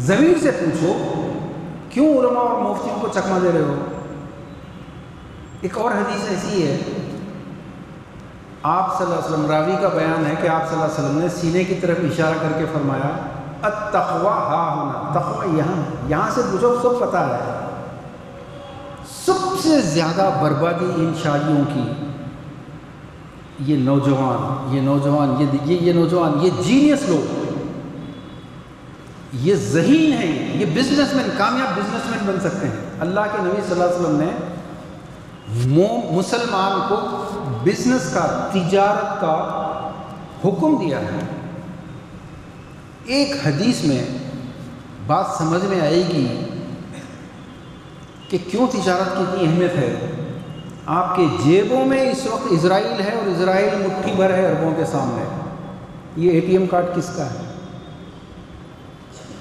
ضمیر سے پوچھو، کیوں علماء اور مفتیوں کو چکمہ دے رہے ہو؟ ایک اور حدیث ایسی ہے، آپ صلی اللہ علیہ وسلم، راوی کا بیان ہے کہ آپ صلی اللہ علیہ وسلم نے سینے کی طرف اشارہ کر کے فرمایا التقویٰ ہا ہونا، تقویٰ یہاں سے پوچھو، سب پتہ ہے۔ سب سے زیادہ بربادی ان شادیوں کی یہ نوجوان، یہ جینیس لوگ، یہ ذہین ہیں، یہ بزنس مین، کامیاب بزنس مین بن سکتے ہیں۔ اللہ کے نبی صلی اللہ علیہ وسلم نے مسلمان کو بزنس کا، تجارت کا حکم دیا ہے۔ ایک حدیث میں بات سمجھ میں آئے گی کہ کیوں تجارت کی اتنی اہمیت ہے۔ آپ کے جیبوں میں اس وقت اسرائیل ہے، اور اسرائیل مٹھی بھر ہے عربوں کے سامنے۔ یہ اے ٹی ایم کارڈ کس کا ہے؟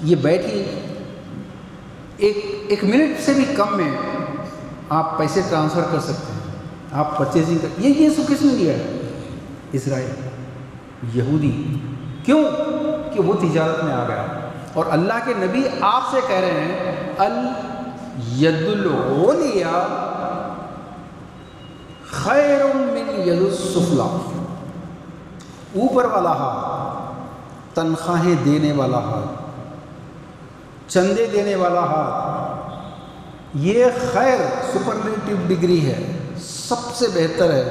یہ بیٹھی ایک منٹ سے بھی کم میں آپ پیسے ٹرانسفر کر سکتے ہیں، آپ پرچیزنگ کر، یہ سب کس نے دیا ہے؟ اسرائیل، یہودی۔ کیوں؟ کہ وہ تجارت میں آ گیا، اور اللہ کے نبی آپ سے کہہ رہے ہیں الید العلیٰ خیر من ید السفلی، اوپر والا ہاتھ، تنخواہیں دینے والا ہاتھ، چندے دینے والا ہاتھ، یہ خیر سپرلیٹو ڈگری ہے، سب سے بہتر ہے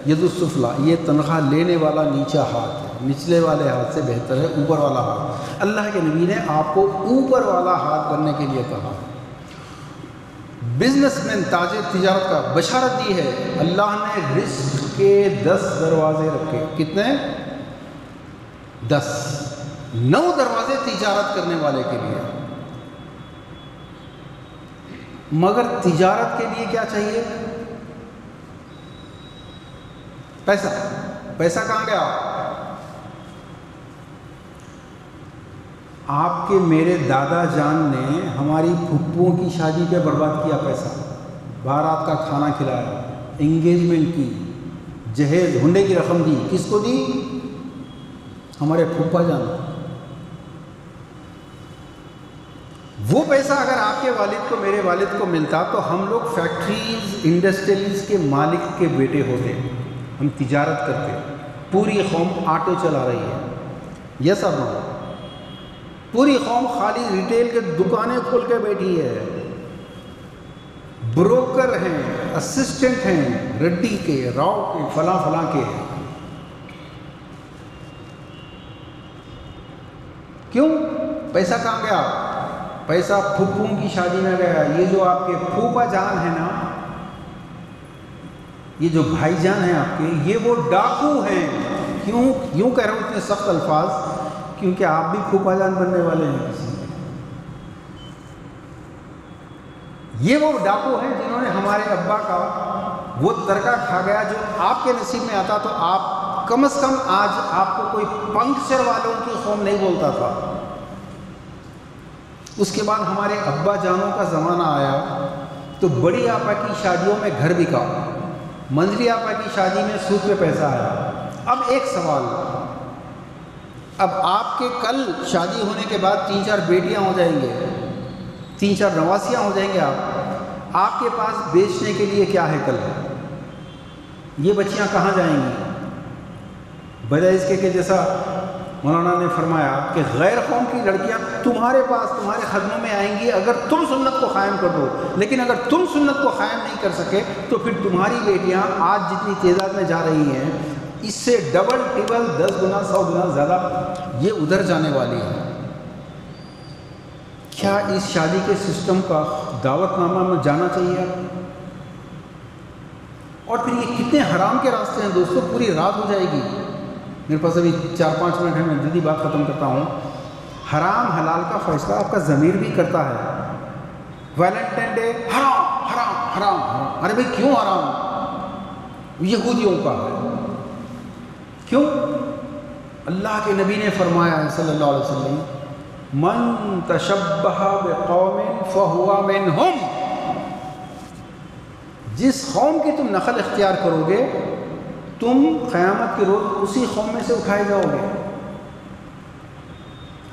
ید السفلی، یہ تنخواہ لینے والا نیچا ہاتھ ہے، نچلے والے ہاتھ سے بہتر ہے اوپر والا ہاتھ۔ اللہ کے نبی نے آپ کو اوپر والا ہاتھ بننے کے لیے کہا۔ بزنس مین، تاجر، تجارت کا بشارت دی ہے، اللہ نے رزق کے 10 دروازے رکھے۔ کتنے؟ 10، 9 دروازے تجارت کرنے والے کے لیے۔ مگر تجارت کے لیے کیا چاہیے؟ پیسہ۔ پیسہ کہاں گیا؟ آپ کے میرے دادا جان نے ہماری پھپھوؤں کی شادی پہ برباد کیا پیسہ، بارات کا کھانا کھلایا، انگیجمنٹ کی، جہیز ہنڈے کی رقم دی، کس کو دی؟ ہمارے پھپھا جان۔ وہ پیسہ اگر آپ کے والد کو، میرے والد کو ملتا تو ہم لوگ فیکٹریز، انڈسٹریز کے مالک کے بیٹے ہوتے، ہم تجارت کرتے، پوری قوم آٹو چلا رہی ہے، یس اور نو؟ پوری قوم خالی ریٹیل کے دکانیں کھول کے بیٹھی ہے، بروکر ہیں، اسسٹنٹ ہیں، رڈی کے، راؤ کے، فلاں فلاں کے ہیں۔ کیوں؟ پیسہ کہاں گیا؟ پیسہ پھوپھوں کی شادی میں گیا۔ یہ جو آپ کے پھوپھا جان ہیں نا، یہ جو بھائی جان ہیں آپ کے، یہ وہ ڈاکو ہیں۔ کیوں یوں کہہ رہا ہوں اتنے سخت الفاظ؟ کیونکہ آپ بھی پھوپھا جان بننے والے ہیں کسی۔ یہ وہ ڈاکو ہیں جنہوں نے ہمارے ابا کا وہ ترکہ کھا گیا جو آپ کے نصیب میں آتا تو آپ کم از کم آج آپ کو کوئی پنکچر والوں کی قوم نہیں بولتا تھا۔ اس کے بعد ہمارے ابا جانوں کا زمانہ آیا تو بڑی آپا کی شادیوں میں گھر بکا، منجلی آپا کی شادی میں سود پہ پیسہ آیا۔ اب ایک سوال، اب آپ کے کل شادی ہونے کے بعد 3-4 بیٹیاں ہو جائیں گے، 3-4 نواسیاں ہو جائیں گے، آپ کے پاس بیچنے کے لیے کیا ہے کل؟ یہ بچیاں کہاں جائیں گی؟ بجائے اس کے کہ جیسا مولانا نے فرمایا کہ غیر قوم کی لڑکیاں تمہارے پاس تمہارے خدموں میں آئیں گی اگر تم سنت کو قائم کر دو، لیکن اگر تم سنت کو قائم نہیں کر سکے تو پھر تمہاری بیٹیاں آج جتنی تعداد میں جا رہی ہیں اس سے ڈبل ٹربل 10 گنا 100 گنا زیادہ یہ ادھر جانے والی ہیں۔ کیا اس شادی کے سسٹم کا دعوت نامہ میں جانا چاہیے؟ اور پھر یہ کتنے حرام کے راستے ہیں دوستو، پوری رات ہو جائے گی، میرے پاس ابھی 4-5 منٹ ہے، میں جلدی بات ختم کرتا ہوں۔ حرام حلال کا فیصلہ آپ کا ضمیر بھی کرتا ہے۔ ویلنٹائن ڈے حرام حرام حرام حرام، ارے بھائی کیوں حرام؟ یہودیوں کا ہے۔ کیوں؟ اللہ کے نبی نے فرمایا ہے صلی اللہ علیہ وسلم، من تشبہ بقوم فہو منہم، جس قوم کی تم نقل اختیار کرو گے تم قیامت کے روز اسی قوم میں سے اٹھائے جاؤ گے۔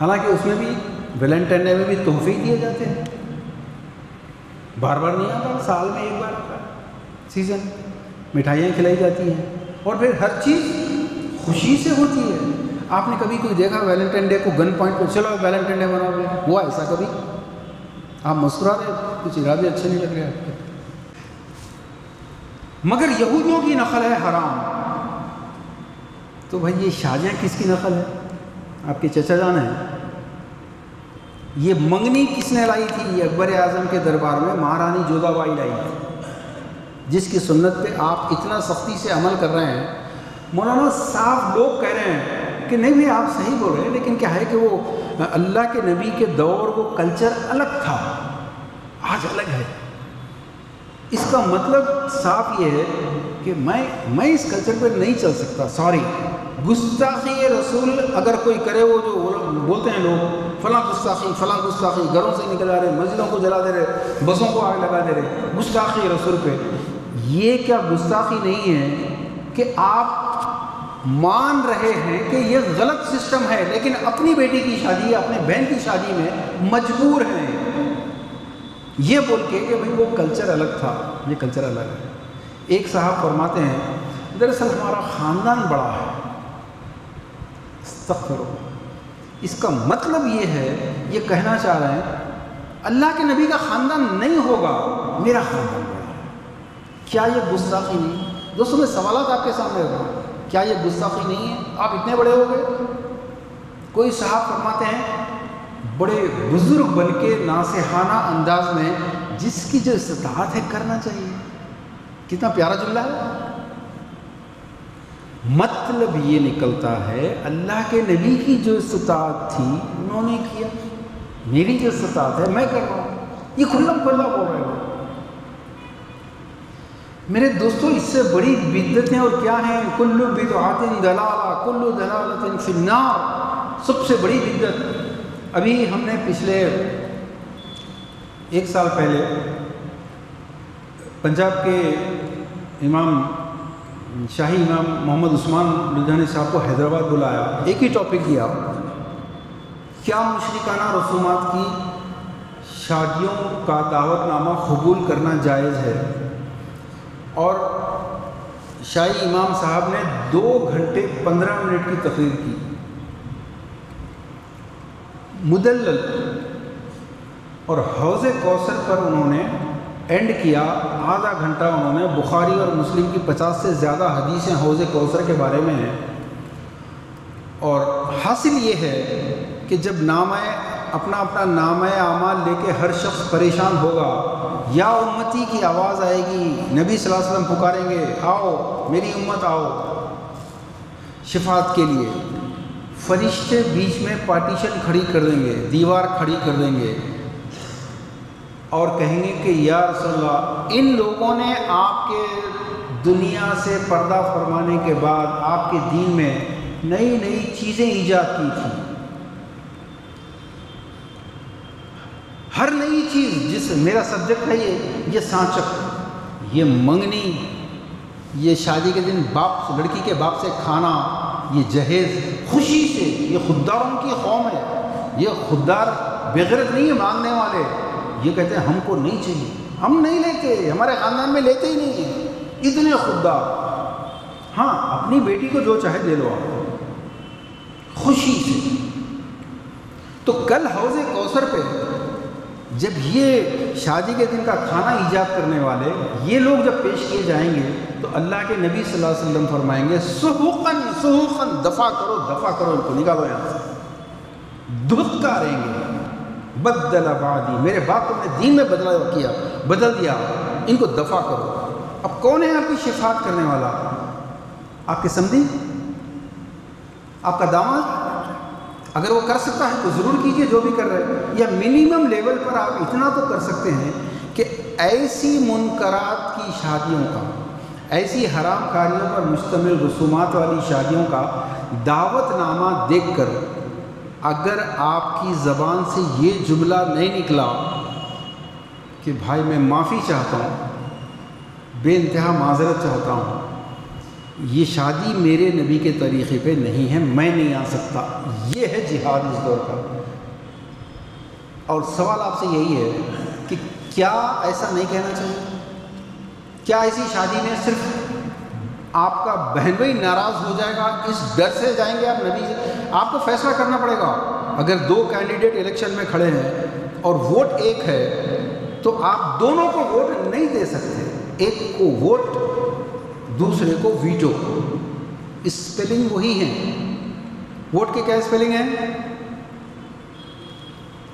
حالانکہ اس میں بھی ویلنٹائن ڈے میں بھی تحفے دیے جاتے ہیں، بار بار نہیں آتا، سال میں ایک بار آتا ہے سیزن، مٹھائیاں کھلائی جاتی ہیں اور پھر ہر چیز خوشی سے ہوتی ہے۔ آپ نے کبھی کوئی دیکھا ویلنٹائن ڈے کو گن پوائنٹ پر چلو ویلنٹائن ڈے مناؤ گے؟ ہوا ایسا کبھی؟ آپ مسکرا رہے، کچھ ارادے اچھے نہیں لگ رہے آپ کے۔ مگر یہودیوں کی نقل ہے حرام، تو بھائی یہ شادیاں کس کی نقل ہے؟ آپ کے چچا جان ہیں۔ یہ منگنی کس نے لائی تھی؟ یہ اکبر اعظم کے دربار میں مہارانی جودھا بائی لائی تھی، جس کی سنت پہ آپ اتنا سختی سے عمل کر رہے ہیں۔ مولانا صاحب لوگ کہہ رہے ہیں کہ نہیں بھی آپ صحیح بول رہے ہیں، لیکن کیا ہے کہ وہ اللہ کے نبی کے دور وہ کلچر الگ تھا، آج الگ ہے۔ اس کا مطلب صاف یہ ہے کہ میں اس کلچر پہ نہیں چل سکتا، سوری۔ گستاخی رسول اگر کوئی کرے، وہ جو بولتے ہیں لوگ فلاں گستاخی فلاں گستاخی، گھروں سے نکل آ رہے، مسجدوں کو جلا دے رہے، بسوں کو آگ لگا دے رہے، گستاخی رسول پہ۔ یہ کیا گستاخی نہیں ہے کہ آپ مان رہے ہیں کہ یہ غلط سسٹم ہے، لیکن اپنی بیٹی کی شادی یا اپنے بہن کی شادی میں مجبور ہیں یہ بول کے کہ بھئی وہ کلچر الگ تھا، یہ کلچر الگ ہے۔ ایک صاحب فرماتے ہیں دراصل ہمارا خاندان بڑا ہے، استغفر اللہ، اس کا مطلب یہ ہے، یہ کہنا چاہ رہے ہیں اللہ کے نبی کا خاندان نہیں ہوگا، میرا خاندان بڑا ہے۔ کیا یہ گستاخی نہیں؟ دوستوں میں سوالات آپ کے سامنے رکھا، کیا یہ گستاخی نہیں ہے؟ آپ اتنے بڑے ہو گئے۔ کوئی صاحب فرماتے ہیں بڑے بزرگ بن کے ناصحانہ انداز میں جس کی جو استطاعت ہے کرنا چاہیے۔ کتنا پیارا جملہ ہے۔ مطلب یہ نکلتا ہے اللہ کے نبی کی جو استطاعت تھی انہوں نے کیا، میری جو استطاعت ہے میں کر رہا ہوں، یہ کھلم کھلا بول رہے ہیں۔ میرے دوستوں اس سے بڑی بدعتیں اور کیا ہیں؟ کل بدعۃ ضلالہ، کل ضلالۃ فی النار، سب سے بڑی بدعت۔ ابھی ہم نے پچھلے 1 سال پہلے پنجاب کے امام شاہی امام محمد عثمان لدھیانوی صاحب کو حیدرآباد بلایا، ایک ہی ٹاپک دیا، کیا مشرکانہ رسومات کی شادیوں کا دعوت نامہ قبول کرنا جائز ہے؟ اور شاہی امام صاحب نے 2 گھنٹے 15 منٹ کی تقریر کی، مدلل، اور حوض کوثر پر انہوں نے اینڈ کیا، آدھا گھنٹہ انہوں نے بخاری اور مسلم کی 50 سے زیادہ حدیثیں حوض کوثر کے بارے میں ہیں، اور حاصل یہ ہے کہ جب اپنا نامہ اعمال لے کے ہر شخص پریشان ہوگا، یا امتی کی آواز آئے گی، نبی صلی اللہ علیہ وسلم پکاریں گے، آؤ میری امت آؤ شفاعت کے لیے، فرشتے بیچ میں پارٹیشن کھڑی کر دیں گے، دیوار کھڑی کر دیں گے، اور کہیں گے کہ یا رسول اللہ، ان لوگوں نے آپ کے دنیا سے پردہ فرمانے کے بعد آپ کے دین میں نئی نئی چیزیں ایجاد کی تھیں، ہر نئی چیز، جس میرا سبجیکٹ ہے یہ سانچک، یہ منگنی، یہ شادی کے دن لڑکی کے باپ سے کھانا، یہ جہیز خوشی سے، یہ خودداروں کی قوم ہے، یہ خوددار بغیرت نہیں ہے مانگنے والے، یہ کہتے ہیں ہم کو نہیں چاہیے، ہم نہیں لیتے، ہمارے خاندان میں لیتے ہی نہیں ہیں، اتنے خوددار۔ ہاں اپنی بیٹی کو جو چاہے دے لو آپ خوشی سے۔ تو کل حوض کوثر پہ جب یہ شادی کے دن کا کھانا ایجاد کرنے والے یہ لوگ جب پیش کیے جائیں گے تو اللہ کے نبی صلی اللہ علیہ وسلم فرمائیں گے سحوقاً سحوقاً، دفع کرو ان کو، نکالو یہاں سے، دھتکاریں گے، بدل بعدی، میرے بعد تم نے دین میں بدل دیا، ان کو دفع کرو۔ اب کون ہے آپ کی شفاعت کرنے والا؟ آپ کے سمدھی، آپ کا داماد؟ اگر وہ کر سکتا ہے تو ضرور کیجئے جو بھی کر رہے ہیں، یا منیمم لیول پر آپ اتنا تو کر سکتے ہیں کہ ایسی منکرات کی شادیوں کا، ایسی حرام کاریوں پر مشتمل رسومات والی شادیوں کا دعوت نامہ دیکھ کر اگر آپ کی زبان سے یہ جملہ نہیں نکلا کہ بھائی میں معافی چاہتا ہوں، بے انتہا معذرت چاہتا ہوں، یہ شادی میرے نبی کے طریقے پہ نہیں ہے، میں نہیں آ سکتا، یہ ہے جہاد اس دور کا۔ اور سوال آپ سے یہی ہے کہ کیا ایسا نہیں کہنا چاہیے؟ کیا ایسی شادی میں صرف آپ کا بہن بھائی ناراض ہو جائے گا اس ڈر سے جائیں گے آپ نبی سے؟ آپ کو فیصلہ کرنا پڑے گا۔ اگر دو کینڈیڈیٹ الیکشن میں کھڑے ہیں اور ووٹ ایک ہے تو آپ دونوں کو ووٹ نہیں دے سکتے، ایک کو ووٹ دوسرے کو ویٹو۔ اسپیلنگ وہی ہے، ووٹ کے کیا اسپیلنگ ہے؟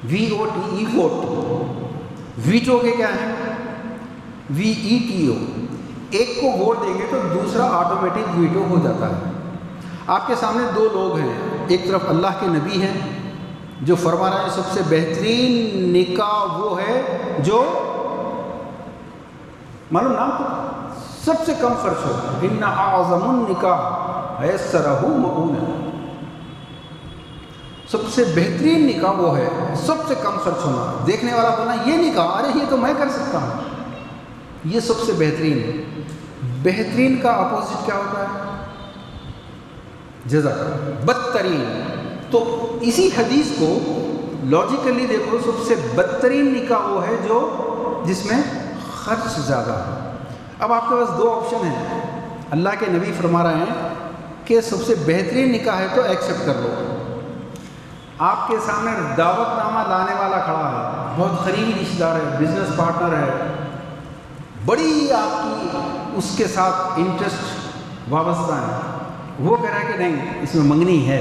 VOTE ووٹ، ویٹو کے کیا ہے؟ VETO۔ ایک کو ووٹ دیں گے تو دوسرا آٹومیٹک ویٹو ہو جاتا ہے۔ آپ کے سامنے دو لوگ ہیں، ایک طرف اللہ کے نبی ہیں جو فرما رہے ہیں سب سے بہترین نکاح وہ ہے جو معلوم نام کو سب سے کم خرچ ہو، ان اعظم النکاح ایسرہ مؤونہ، سب سے بہترین نکاح وہ ہے سب سے کم خرچ ہونا۔ دیکھنے والا بولا یہ نکاح، ارے یہ تو میں کر سکتا ہوں، یہ سب سے بہترین ہے۔ بہترین کا اپوزٹ کیا ہوتا ہے؟ جزاک اللہ، بدترین۔ تو اسی حدیث کو لاجیکلی دیکھو، سب سے بدترین نکاح وہ ہے جو جس میں خرچ زیادہ ہے۔ اب آپ کے پاس دو آپشن ہیں، اللہ کے نبی فرما رہے ہیں کہ سب سے بہترین نکاح ہے تو ایکسیپٹ کر لو۔ آپ کے سامنے دعوت نامہ لانے والا کھڑا ہے، بہت قریبی رشتہ دار ہے، بزنس پارٹنر ہے، بڑی آپ کی اس کے ساتھ انٹرسٹ وابستہ ہے، وہ کہہ رہا ہے کہ نہیں اس میں منگنی ہے،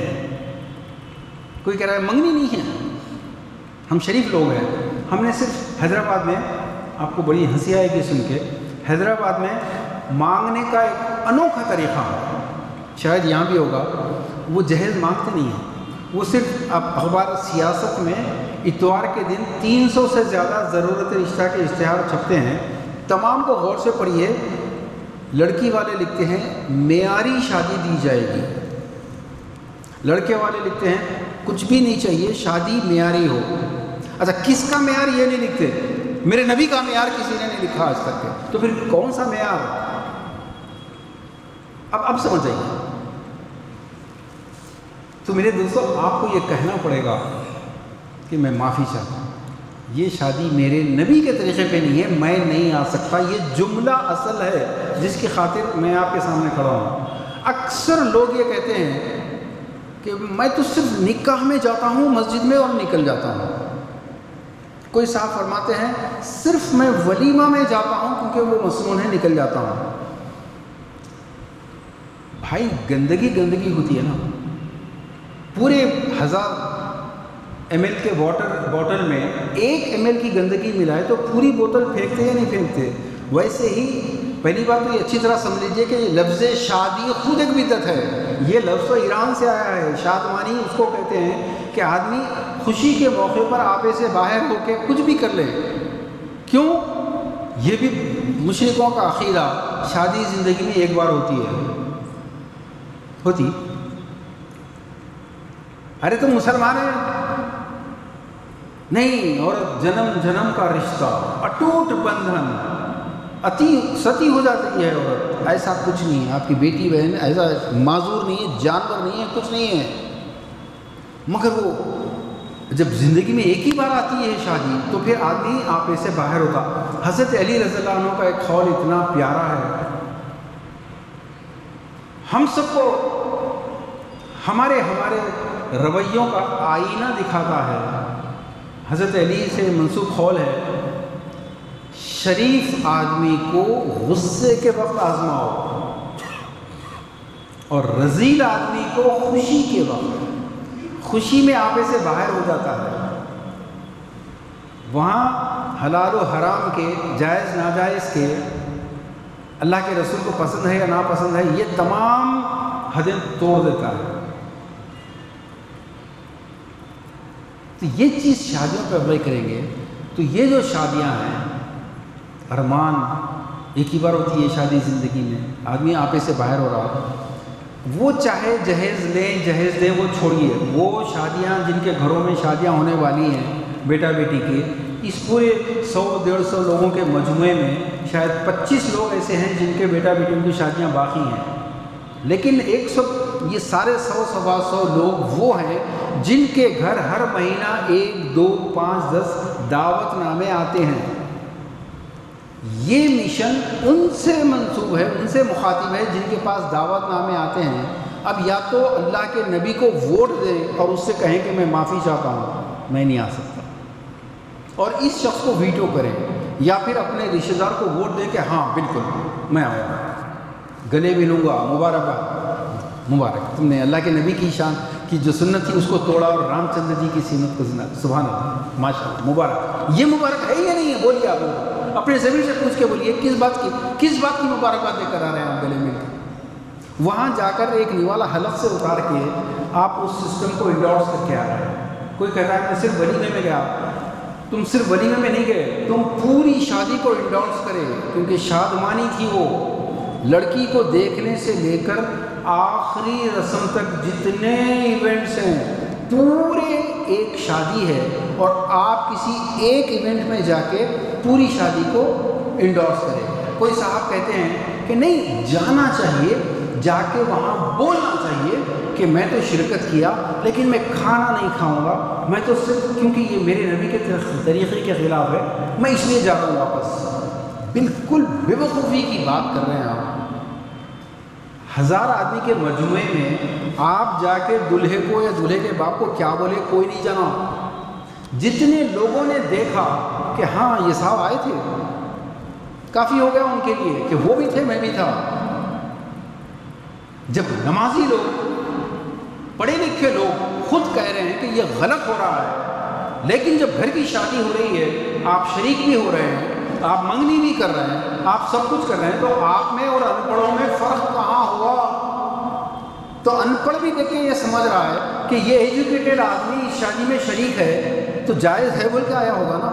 کوئی کہہ رہا ہے منگنی نہیں ہے۔ ہم شریف لوگ ہیں، ہم نے صرف حیدرآباد میں، آپ کو بڑی ہنسی آئے گی سن کے، حیدرآباد میں مانگنے کا ایک انوکھا طریقہ ہے، شاید یہاں بھی ہوگا، وہ جہیز مانگتے نہیں ہیں، وہ صرف آپ اخبار سیاست میں اتوار کے دن 300 سے زیادہ ضرورت رشتہ کے اشتہار چھپتے ہیں، تمام کو غور سے پڑھیے۔ لڑکی والے لکھتے ہیں معیاری شادی دی جائے گی، لڑکے والے لکھتے ہیں کچھ بھی نہیں چاہیے، شادی معیاری ہو۔ اچھا کس کا معیار یہ نہیں لکھتے، میرے نبی کا معیار کسی نے نہیں لکھا آج تک کے، تو پھر کون سا معیار؟ اب سمجھ آئیے۔ تو میرے دوستو آپ کو یہ کہنا پڑے گا کہ میں معافی چاہتا ہوں، یہ شادی میرے نبی کے طریقے پہ نہیں ہے، میں نہیں آ سکتا، یہ جملہ اصل ہے جس کی خاطر میں آپ کے سامنے کھڑا ہوں۔ اکثر لوگ یہ کہتے ہیں کہ میں تو صرف نکاح میں جاتا ہوں مسجد میں اور نکل جاتا ہوں، کوئی صاحب فرماتے ہیں صرف میں ولیمہ میں جاتا ہوں کیونکہ وہ مصنون ہے، نکل جاتا ہوں۔ بھائی گندگی ہوتی ہے نا، پورے 1000 ml کے بوٹل میں 1 ml کی گندگی ملائے تو پوری بوتل پھینکتے یا نہیں پھینکتے؟ ویسے ہی پہلی بات تو یہ اچھی طرح سمجھ لیجیے کہ لفظ شادی خود ایک بدعت ہے۔ یہ لفظ تو ایران سے آیا ہے، شادمانی اس کو کہتے ہیں کہ آدمی خوشی کے موقع پر آپے سے باہر ہو کے کچھ بھی کر لے۔ کیوں؟ یہ بھی مشرکوں کا عقیدہ، شادی زندگی میں ایک بار ہوتی ارے تم مسلمان ہیں؟ نہیں، اور جنم کا رشتہ، اٹوٹ بندھن، ستی ہو جاتی ہے عورت۔ ایسا کچھ نہیں ہے، آپ کی بیٹی بہن ایسا معذور نہیں ہے، جانور نہیں ہے، کچھ نہیں ہے۔ مگر وہ جب زندگی میں ایک ہی بار آتی ہے شادی تو پھر آدمی آپے سے باہر ہوتا۔ حضرت علی رضی اللہ عنہ کا ایک قول اتنا پیارا ہے، ہم سب کو ہمارے رویوں کا آئینہ دکھاتا ہے۔ حضرت علی سے منسوب قول ہے، شریف آدمی کو غصے کے وقت آزماؤ اور رذیل آدمی کو خوشی کے وقت۔ خوشی میں آپے سے باہر ہو جاتا ہے، وہاں حلال و حرام کے، جائز ناجائز کے، اللہ کے رسول کو پسند ہے یا ناپسند ہے، یہ تمام حدیں توڑ دیتا ہے۔ تو یہ چیز شادیوں پہ اپلائی کریں گے تو یہ جو شادیاں ہیں، ارمان ایک ہی بار ہوتی ہے شادی زندگی میں، آدمی آپے سے باہر ہو رہا، وہ چاہے جہیز دیں وہ چھوڑیے، وہ شادیاں جن کے گھروں میں شادیاں ہونے والی ہیں بیٹا بیٹی کی، اس پورے 100-150 لوگوں کے مجموعے میں شاید 25 لوگ ایسے ہیں جن کے بیٹا بیٹیوں کی شادیاں باقی ہیں، لیکن یہ سارے 100-125 لوگ وہ ہیں جن کے گھر ہر مہینہ 1, 2, 5, 10 دعوت نامے آتے ہیں۔ یہ مشن ان سے منسوب ہے، ان سے مخاطب ہے جن کے پاس دعوت نامے آتے ہیں۔ اب یا تو اللہ کے نبی کو ووٹ دیں اور اس سے کہیں کہ میں معافی چاہتا ہوں، میں نہیں آ سکتا، اور اس شخص کو ویٹو کریں، یا پھر اپنے رشتہ دار کو ووٹ دیں کہ ہاں بالکل میں آؤں گا، گلے بھی لوں گا، مبارک تم نے اللہ کے نبی کی شان کی جو سنت تھی اس کو توڑا اور رام چندر جی کی سنت کو زندہ۔ سبحان اللہ، ماشاء اللہ، مبارک۔ یہ مبارک ہے یا نہیں ہے؟ بولیے، آپ اپنے زمین سے پوچھ کے بولیے، کس بات کی مبارکباد دے کر آ رہے ہیں آپ گلے مل کے؟ وہاں جا کر ایک نوالا حلق سے اتار کے آپ اس سسٹم کو انڈورس کر کے آ رہے ہیں۔ کوئی کہہ رہا ہے میں صرف ولیمے میں گیا، تم صرف ولیمے میں نہیں گئے، تم پوری شادی کو انڈورس کرے، کیونکہ شادمانی تھی وہ، لڑکی کو دیکھنے سے لے کر آخری رسم تک جتنے ایونٹس ہیں پورے ایک شادی ہے، اور آپ کسی ایک ایونٹ میں جا کے پوری شادی کو انڈورس کریں۔ کوئی صاحب کہتے ہیں کہ نہیں، جانا چاہیے، جا کے وہاں بولنا چاہیے کہ میں تو شرکت کیا لیکن میں کھانا نہیں کھاؤں گا، میں تو صرف کیونکہ یہ میرے نبی کے طریقے کے خلاف ہے میں اس لیے جا رہا ہوں واپس۔ بالکل بے وقوفی کی بات کر رہے ہیں آپ۔ 1000 آدمی کے مجموعے میں آپ جا کے دلہے کو یا دلہے کے باپ کو کیا بولے کوئی نہیں جانا۔ جتنے لوگوں نے دیکھا کہ ہاں یہ صاحب آئے تھے، کافی ہو گیا ان کے لیے کہ وہ بھی تھے میں بھی تھا۔ جب نمازی لوگ، پڑھے لکھے لوگ خود کہہ رہے ہیں کہ یہ غلط ہو رہا ہے، لیکن جب گھر کی شادی ہو رہی ہے، آپ شریک بھی ہو رہے ہیں، آپ منگنی بھی کر رہے ہیں، آپ سب کچھ کر رہے ہیں، تو آپ میں اور ان پڑھوں میں فرق کہاں ہوا؟ تو ان پڑھ بھی دیکھ کے یہ سمجھ رہا ہے کہ یہ ایجوکیٹڈ آدمی اس شادی میں شریک ہے تو جائز ہے بول کے آیا ہوگا نا۔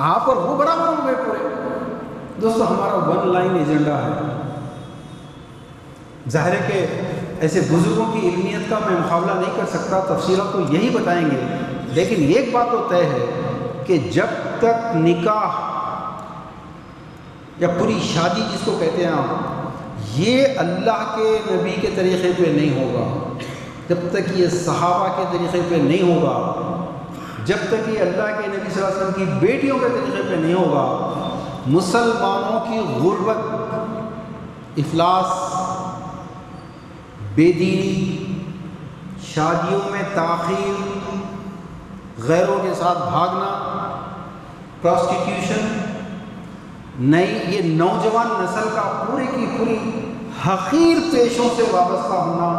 آپ اور وہ برابر ہو گئے پورے۔ دوستو، ہمارا 1 لائن ایجنڈا ہے۔ ظاہر ہے کہ ایسے بزرگوں کی علمیت کا میں مقابلہ نہیں کر سکتا، تفصیلات تو یہی بتائیں گے، لیکن ایک بات تو طے ہے کہ جب تک نکاح یا پوری شادی جس کو کہتے ہیں آپ، یہ اللہ کے نبی کے طریقے پہ نہیں ہوگا، جب تک یہ صحابہ کے طریقے پہ نہیں ہوگا، جب تک یہ اللہ کے نبی صلی اللہ علیہ وسلم کی بیٹیوں کے طریقے پہ نہیں ہوگا، مسلمانوں کی غربت، افلاس، بے دینی، شادیوں میں تاخیر، غیروں کے ساتھ بھاگنا، پراسٹیٹیوشن نئی یہ نوجوان نسل کا پوری کی پوری حقیر پیشوں سے وابستہ ہونا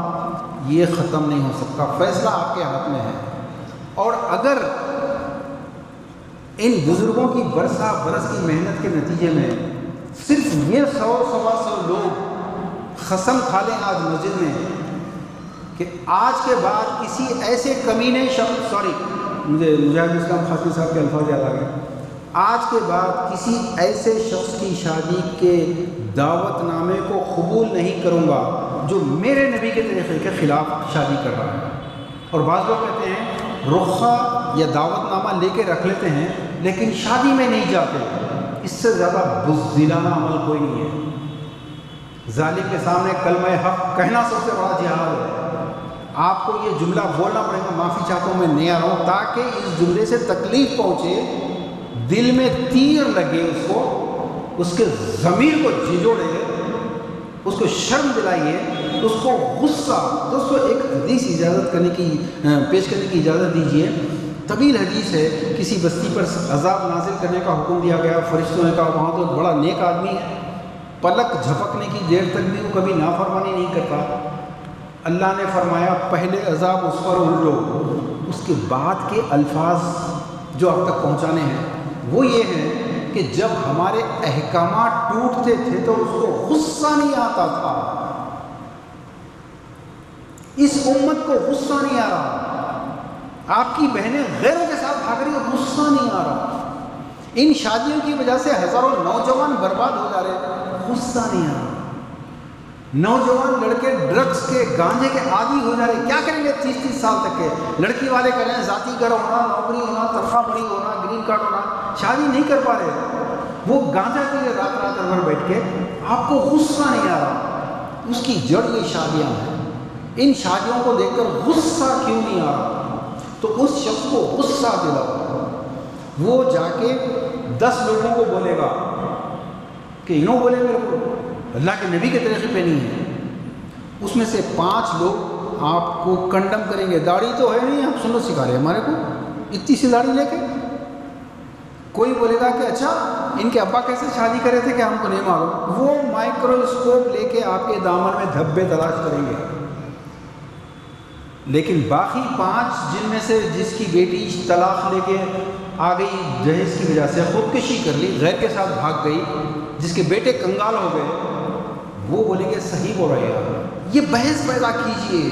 یہ ختم نہیں ہو سکتا. فیصلہ آپ کے ہاتھ میں ہے. اور اگر ان بزرگوں کی برسا برس کی محنت کے نتیجے میں صرف یہ 100-125 لوگ قسم کھا لیں آج مسجد میں کہ آج کے بعد کسی ایسے کمینے شخص مجھے مجاہد اسلام خاصی صاحب کے الفاظ یاد آ گئے, آج کے بعد کسی ایسے شخص کی شادی کے دعوت نامے کو قبول نہیں کروں گا جو میرے نبی کے طریقے کے خلاف شادی کر رہا ہے. اور بعض لوگ کہتے ہیں رخصہ یا دعوت نامہ لے کے رکھ لیتے ہیں لیکن شادی میں نہیں جاتے. اس سے زیادہ بزدلانہ عمل کوئی نہیں ہے. ظالم کے سامنے کلمہ حق کہنا سب سے بڑا جہاد ہے. آپ کو یہ جملہ بولنا پڑے گا, معافی چاہتا ہوں میں نہیں آ رہا ہوں, تاکہ اس جملے سے تکلیف پہنچے, دل میں تیر لگے, اس کو اس کے ضمیر کو جھنجھوڑے, اس کو شرم دلائیے, اس کو غصہ. دوستو ایک حدیث اجازت کرنے کی پیش کرنے کی اجازت دیجیے. طویل حدیث ہے. کسی بستی پر عذاب نازل کرنے کا حکم دیا گیا. فرشتوں نے کہا وہاں تو بڑا نیک آدمی ہے, پلک جھپکنے کی دیر تک بھی وہ کبھی نافرمانی نہیں کرتا. اللہ نے فرمایا پہلے عذاب اس پر الٹو, اس کے بعد کے الفاظ جو اب تک پہنچانے ہیں وہ یہ ہیں کہ جب ہمارے احکامات ٹوٹتے تھے تو اس کو غصہ نہیں آتا تھا. اس امت کو غصہ نہیں آ رہا. آپ کی بہنیں غیروں کے ساتھ بھاگ رہی ہیں, غصہ نہیں آ رہا. ان شادیوں کی وجہ سے ہزاروں نوجوان برباد ہو جا رہے, غصہ نہیں آ رہا. نوجوان لڑکے ڈرگس کے گانجے کے عادی ہو جا رہے. کیا کریں گے 30-30 سال تک کے لڑکی والے کہہ رہے ہیں ذاتی گھر ہونا, نوکری ہونا, تنخواہ بڑی ہونا, گرین کارڈ ہونا, شادی نہیں کر پا رہے. وہ گانجا پی رہے رات بھر بیٹھ کے, آپ کو غصہ نہیں آ رہا. اس کی جڑ یہ شادیاں ہیں. ان شادیوں کو دیکھ کر غصہ کیوں نہیں آ رہا؟ تو اس شخص کو غصہ دلاؤ. وہ جا کے 10 لوگوں کو بولے گا کہ انہوں بولے میرے کو اللہ کے نبی کے طریقے پہ نہیں ہے. اس میں سے 5 لوگ آپ کو کنڈم کریں گے. داڑھی تو ہے نہیں, آپ سنت سکھا رہے ہیں ہمارے کو اتنی سی داڑھی لے کے. کوئی بولے گا کہ اچھا ان کے ابا کیسے شادی کرے تھے کہ ہم کو نہیں معلوم. وہ مائکروسکوپ لے کے آپ کے دامن میں دھبے تلاش کریں گے. لیکن باقی 5 جن میں سے جس کی بیٹی طلاق لے کے آ گئی, جہیز کی وجہ سے خودکشی کر لی, غیر کے ساتھ بھاگ گئی, جس کے بیٹے کنگال ہو گئے, وہ بولیں گے صحیح بول رہے ہیں. یہ بحث پیدا کیجئے.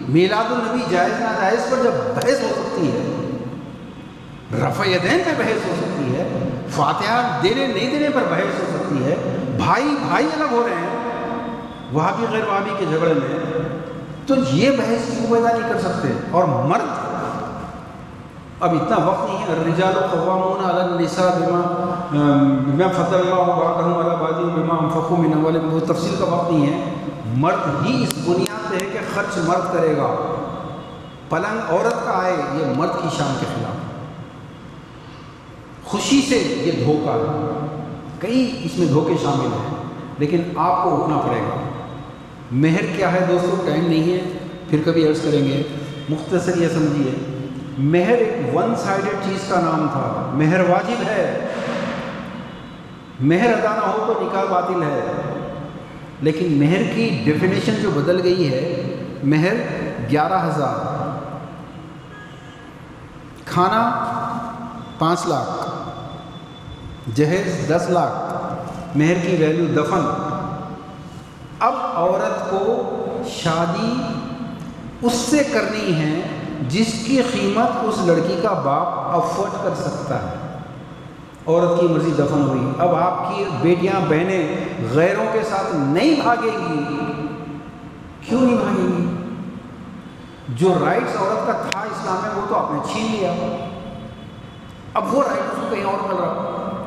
میلاد النبی جائز ناجائز پر جب بحث ہو سکتی ہے, رفع یدین پہ بحث ہو سکتی ہے, فاتحہ دینے نہیں دینے پر بحث ہو سکتی ہے, بھائی الگ ہو رہے ہیں وہابی غیر وہابی کے جھگڑے میں, تو یہ بحث کیوں پیدا نہیں کر سکتے؟ اور مرد اب اتنا وقت نہیں ہے. الرجال قوامون علی النساء بما فضل اللہ بعضهم علی بعض بما انفقوا من اموالهم. وہ تفصیل کا وقت نہیں ہے. مرد ہی اس بنیاد پہ ہے کہ خرچ مرد کرے گا. پلنگ عورت کا آئے یہ مرد کی شان کے خلاف. خوشی سے یہ دھوکہ ہے. کئی اس میں دھوکے شامل ہیں, لیکن آپ کو اٹھنا پڑے گا. مہر کیا ہے دوستوں؟ ٹائم نہیں ہے, پھر کبھی عرض کریں گے. مختصر یہ سمجھیے, مہر ایک ون سائیڈڈ چیز کا نام تھا. مہر واجب ہے, مہر ادا نہ ہو تو نکاح باطل ہے. لیکن مہر کی ڈیفینیشن جو بدل گئی ہے, مہر 11,000, کھانا 5 لاکھ, جہیز 10 لاکھ, مہر کی ویلیو دفن. اب عورت کو شادی اس سے کرنی ہے جس کی قیمت اس لڑکی کا باپ افورڈ کر سکتا ہے. عورت کی مرضی دفن ہوئی. اب آپ کی بیٹیاں بہنیں غیروں کے ساتھ نہیں بھاگیں گی. کیوں نہیں بھاگیں گی؟ جو رائٹس عورت کا تھا اسلام میں وہ تو آپ نے چھین لیا. اب وہ رائٹ اس کو کہیں اور مل رہا.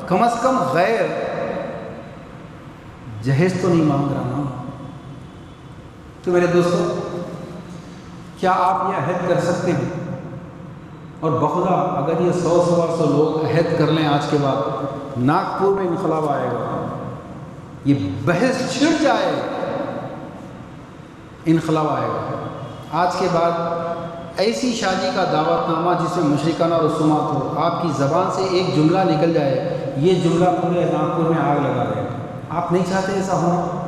کم از کم غیر جہیز تو نہیں مانگ رہا نا. تو میرے دوستو, کیا آپ یہ عہد کر سکتے ہیں؟ اور بخدا اگر یہ 100-125 لوگ عہد کر لیں آج کے بعد, ناگپور میں انقلاب آئے گا. یہ بحث چھڑ جائے, انقلاب آئے گا. آج کے بعد ایسی شادی کا دعوت نامہ جس میں مشرکانہ رسومات ہو، آپ کی زبان سے ایک جملہ نکل جائے، یہ جملہ پورے ناگپور میں آگ لگا دے گا۔ آپ نہیں چاہتے ایسا ہونا؟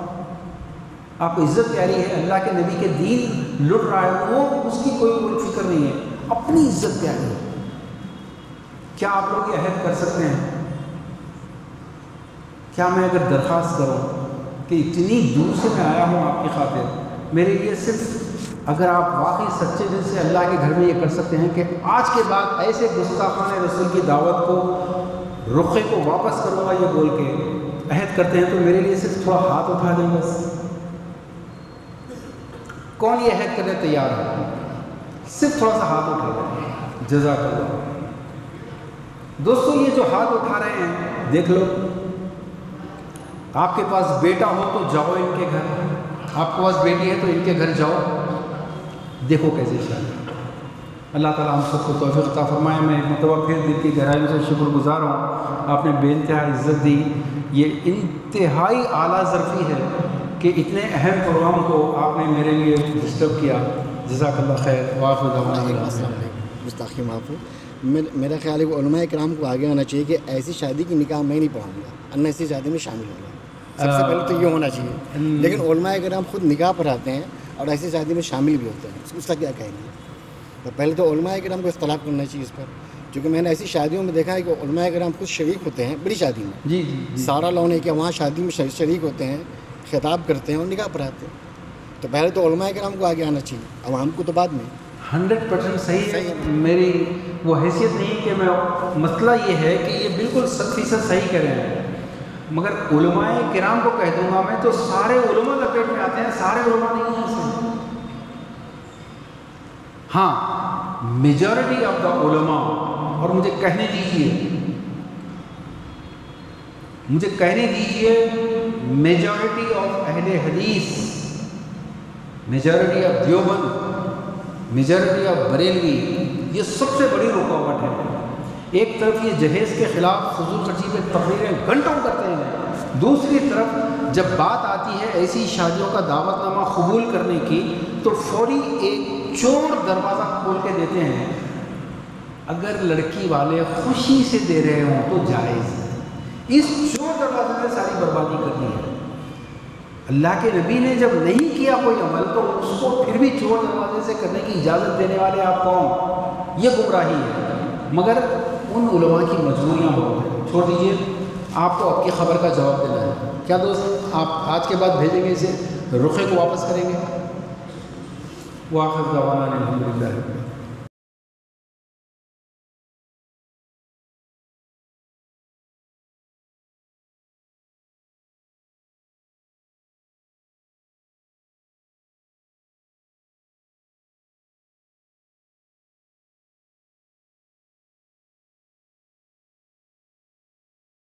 آپ کو عزت پیاری ہے، اللہ کے نبی کے دین لٹ رہا ہے، وہ اس کی کوئی فکر نہیں ہے، اپنی عزت پیاری ہے۔ کیا آپ لوگ یہ عہد کر سکتے ہیں؟ کیا میں اگر درخواست کروں کہ اتنی دور سے میں آیا ہوں آپ کی خاطر، میرے لیے صرف اگر آپ واقعی سچے دل سے اللہ کے گھر میں یہ کر سکتے ہیں کہ آج کے بعد ایسے گستاخانہ رسول کی دعوت کو، رخے کو واپس کروں گا یہ بول کے عہد کرتے ہیں، تو میرے لیے صرف تھوڑا ہاتھ اٹھا دیں بس۔ کون یہ عہد کرنے تیار ہے؟ صرف تھوڑا سا ہاتھ اٹھا دیں، جزاک اللہ۔ دوستو یہ جو ہاتھ اٹھا رہے ہیں دیکھ لو، آپ کے پاس بیٹا ہو تو جاؤ ان کے گھر، آپ کے پاس بیٹی ہے تو ان کے گھر جاؤ، دیکھو کیسے شادی۔ اللہ تعالیٰ ہم سب کو توفیق عطا فرمائے۔ میں ایک مرتبہ پھر دل کی گہرائیوں سے شکر گزار ہوں، آپ نے بے انتہا عزت دی، یہ انتہائی اعلیٰ ظرفی ہے کہ اتنے اہم پروگرام کو آپ نے میرے لیے ڈسٹرب کیا، جزاک اللہ خیر۔ وآخر دعوانا السلام علیکم، مستاخی معاف ہو۔ میرا خیال ہے کہ علماء کرام کو آگے آنا چاہیے کہ ایسی شادی کی نکاح میں نہیں پڑھاؤں گا، ورنہ ایسی شادی میں شامل ہوگا۔ سب سے پہلے تو یہ ہونا چاہیے، لیکن علماء کرام خود نکاح پڑھاتے ہیں اور ایسی شادی میں شامل بھی ہوتے ہیں، اس کا کیا کہیں گے؟ تو پہلے تو علماء کرام کو اختلاف کرنا چاہیے اس پر، کیونکہ میں نے ایسی شادیوں میں دیکھا ہے کہ علماء کرام خود شریک ہوتے ہیں بڑی شادی میں، جی سارا لونے کے وہاں شادی میں شریک ہوتے ہیں، خطاب کرتے ہیں اور نکاح پڑھاتے ہیں۔ تو پہلے تو علماء کرام کو آگے آنا چاہیے، عوام کو تو بعد میں۔ 100% صحیح ہے، میری وہ حیثیت نہیں کہ میں، مسئلہ یہ ہے کہ یہ بالکل 100% صحیح کہہ رہے ہیں، مگر علماء کرام کو کہہ دوں گا میں تو سارے علماء لپیٹ میں آتے ہیں، سارے علماء نہیں ہیں ایسے۔ ہاں میجورٹی آف دا علماء، اور مجھے کہنے دیجئے میجورٹی آف اہل حدیث، majority of Deoband, majority of Barelvi, یہ سب سے بڑی رکاوٹ ہے۔ ایک طرف یہ جہیز کے خلاف فضول خرچی پہ تقریریں گھنٹوں کرتے ہیں، دوسری طرف جب بات آتی ہے ایسی شادیوں کا دعوت نامہ قبول کرنے کی تو فوری ایک چور دروازہ کھول کے دیتے ہیں۔ اگر لڑکی والے خوشی سے دے رہے ہوں تو جائز ہے، اس چور دروازے نے ساری بربادی کرنی ہے۔ اللہ کے نبی نے جب نہیں کیا کوئی عمل تو اس کو پھر بھی چور دروازے سے کرنے کی اجازت دینے والے آپ کون؟ یہ گمراہی ہے، مگر ان علماء کی مجبوریاں بہت ہیں۔ چھوڑ دیجئے، آپ کو آپ کی خبر کا جواب دینا ہے۔ کیا دوست آپ آج کے بعد بھیجیں گے اسے، رخے کو واپس کریں گے؟ وآخر دعوانا الحمدللہ۔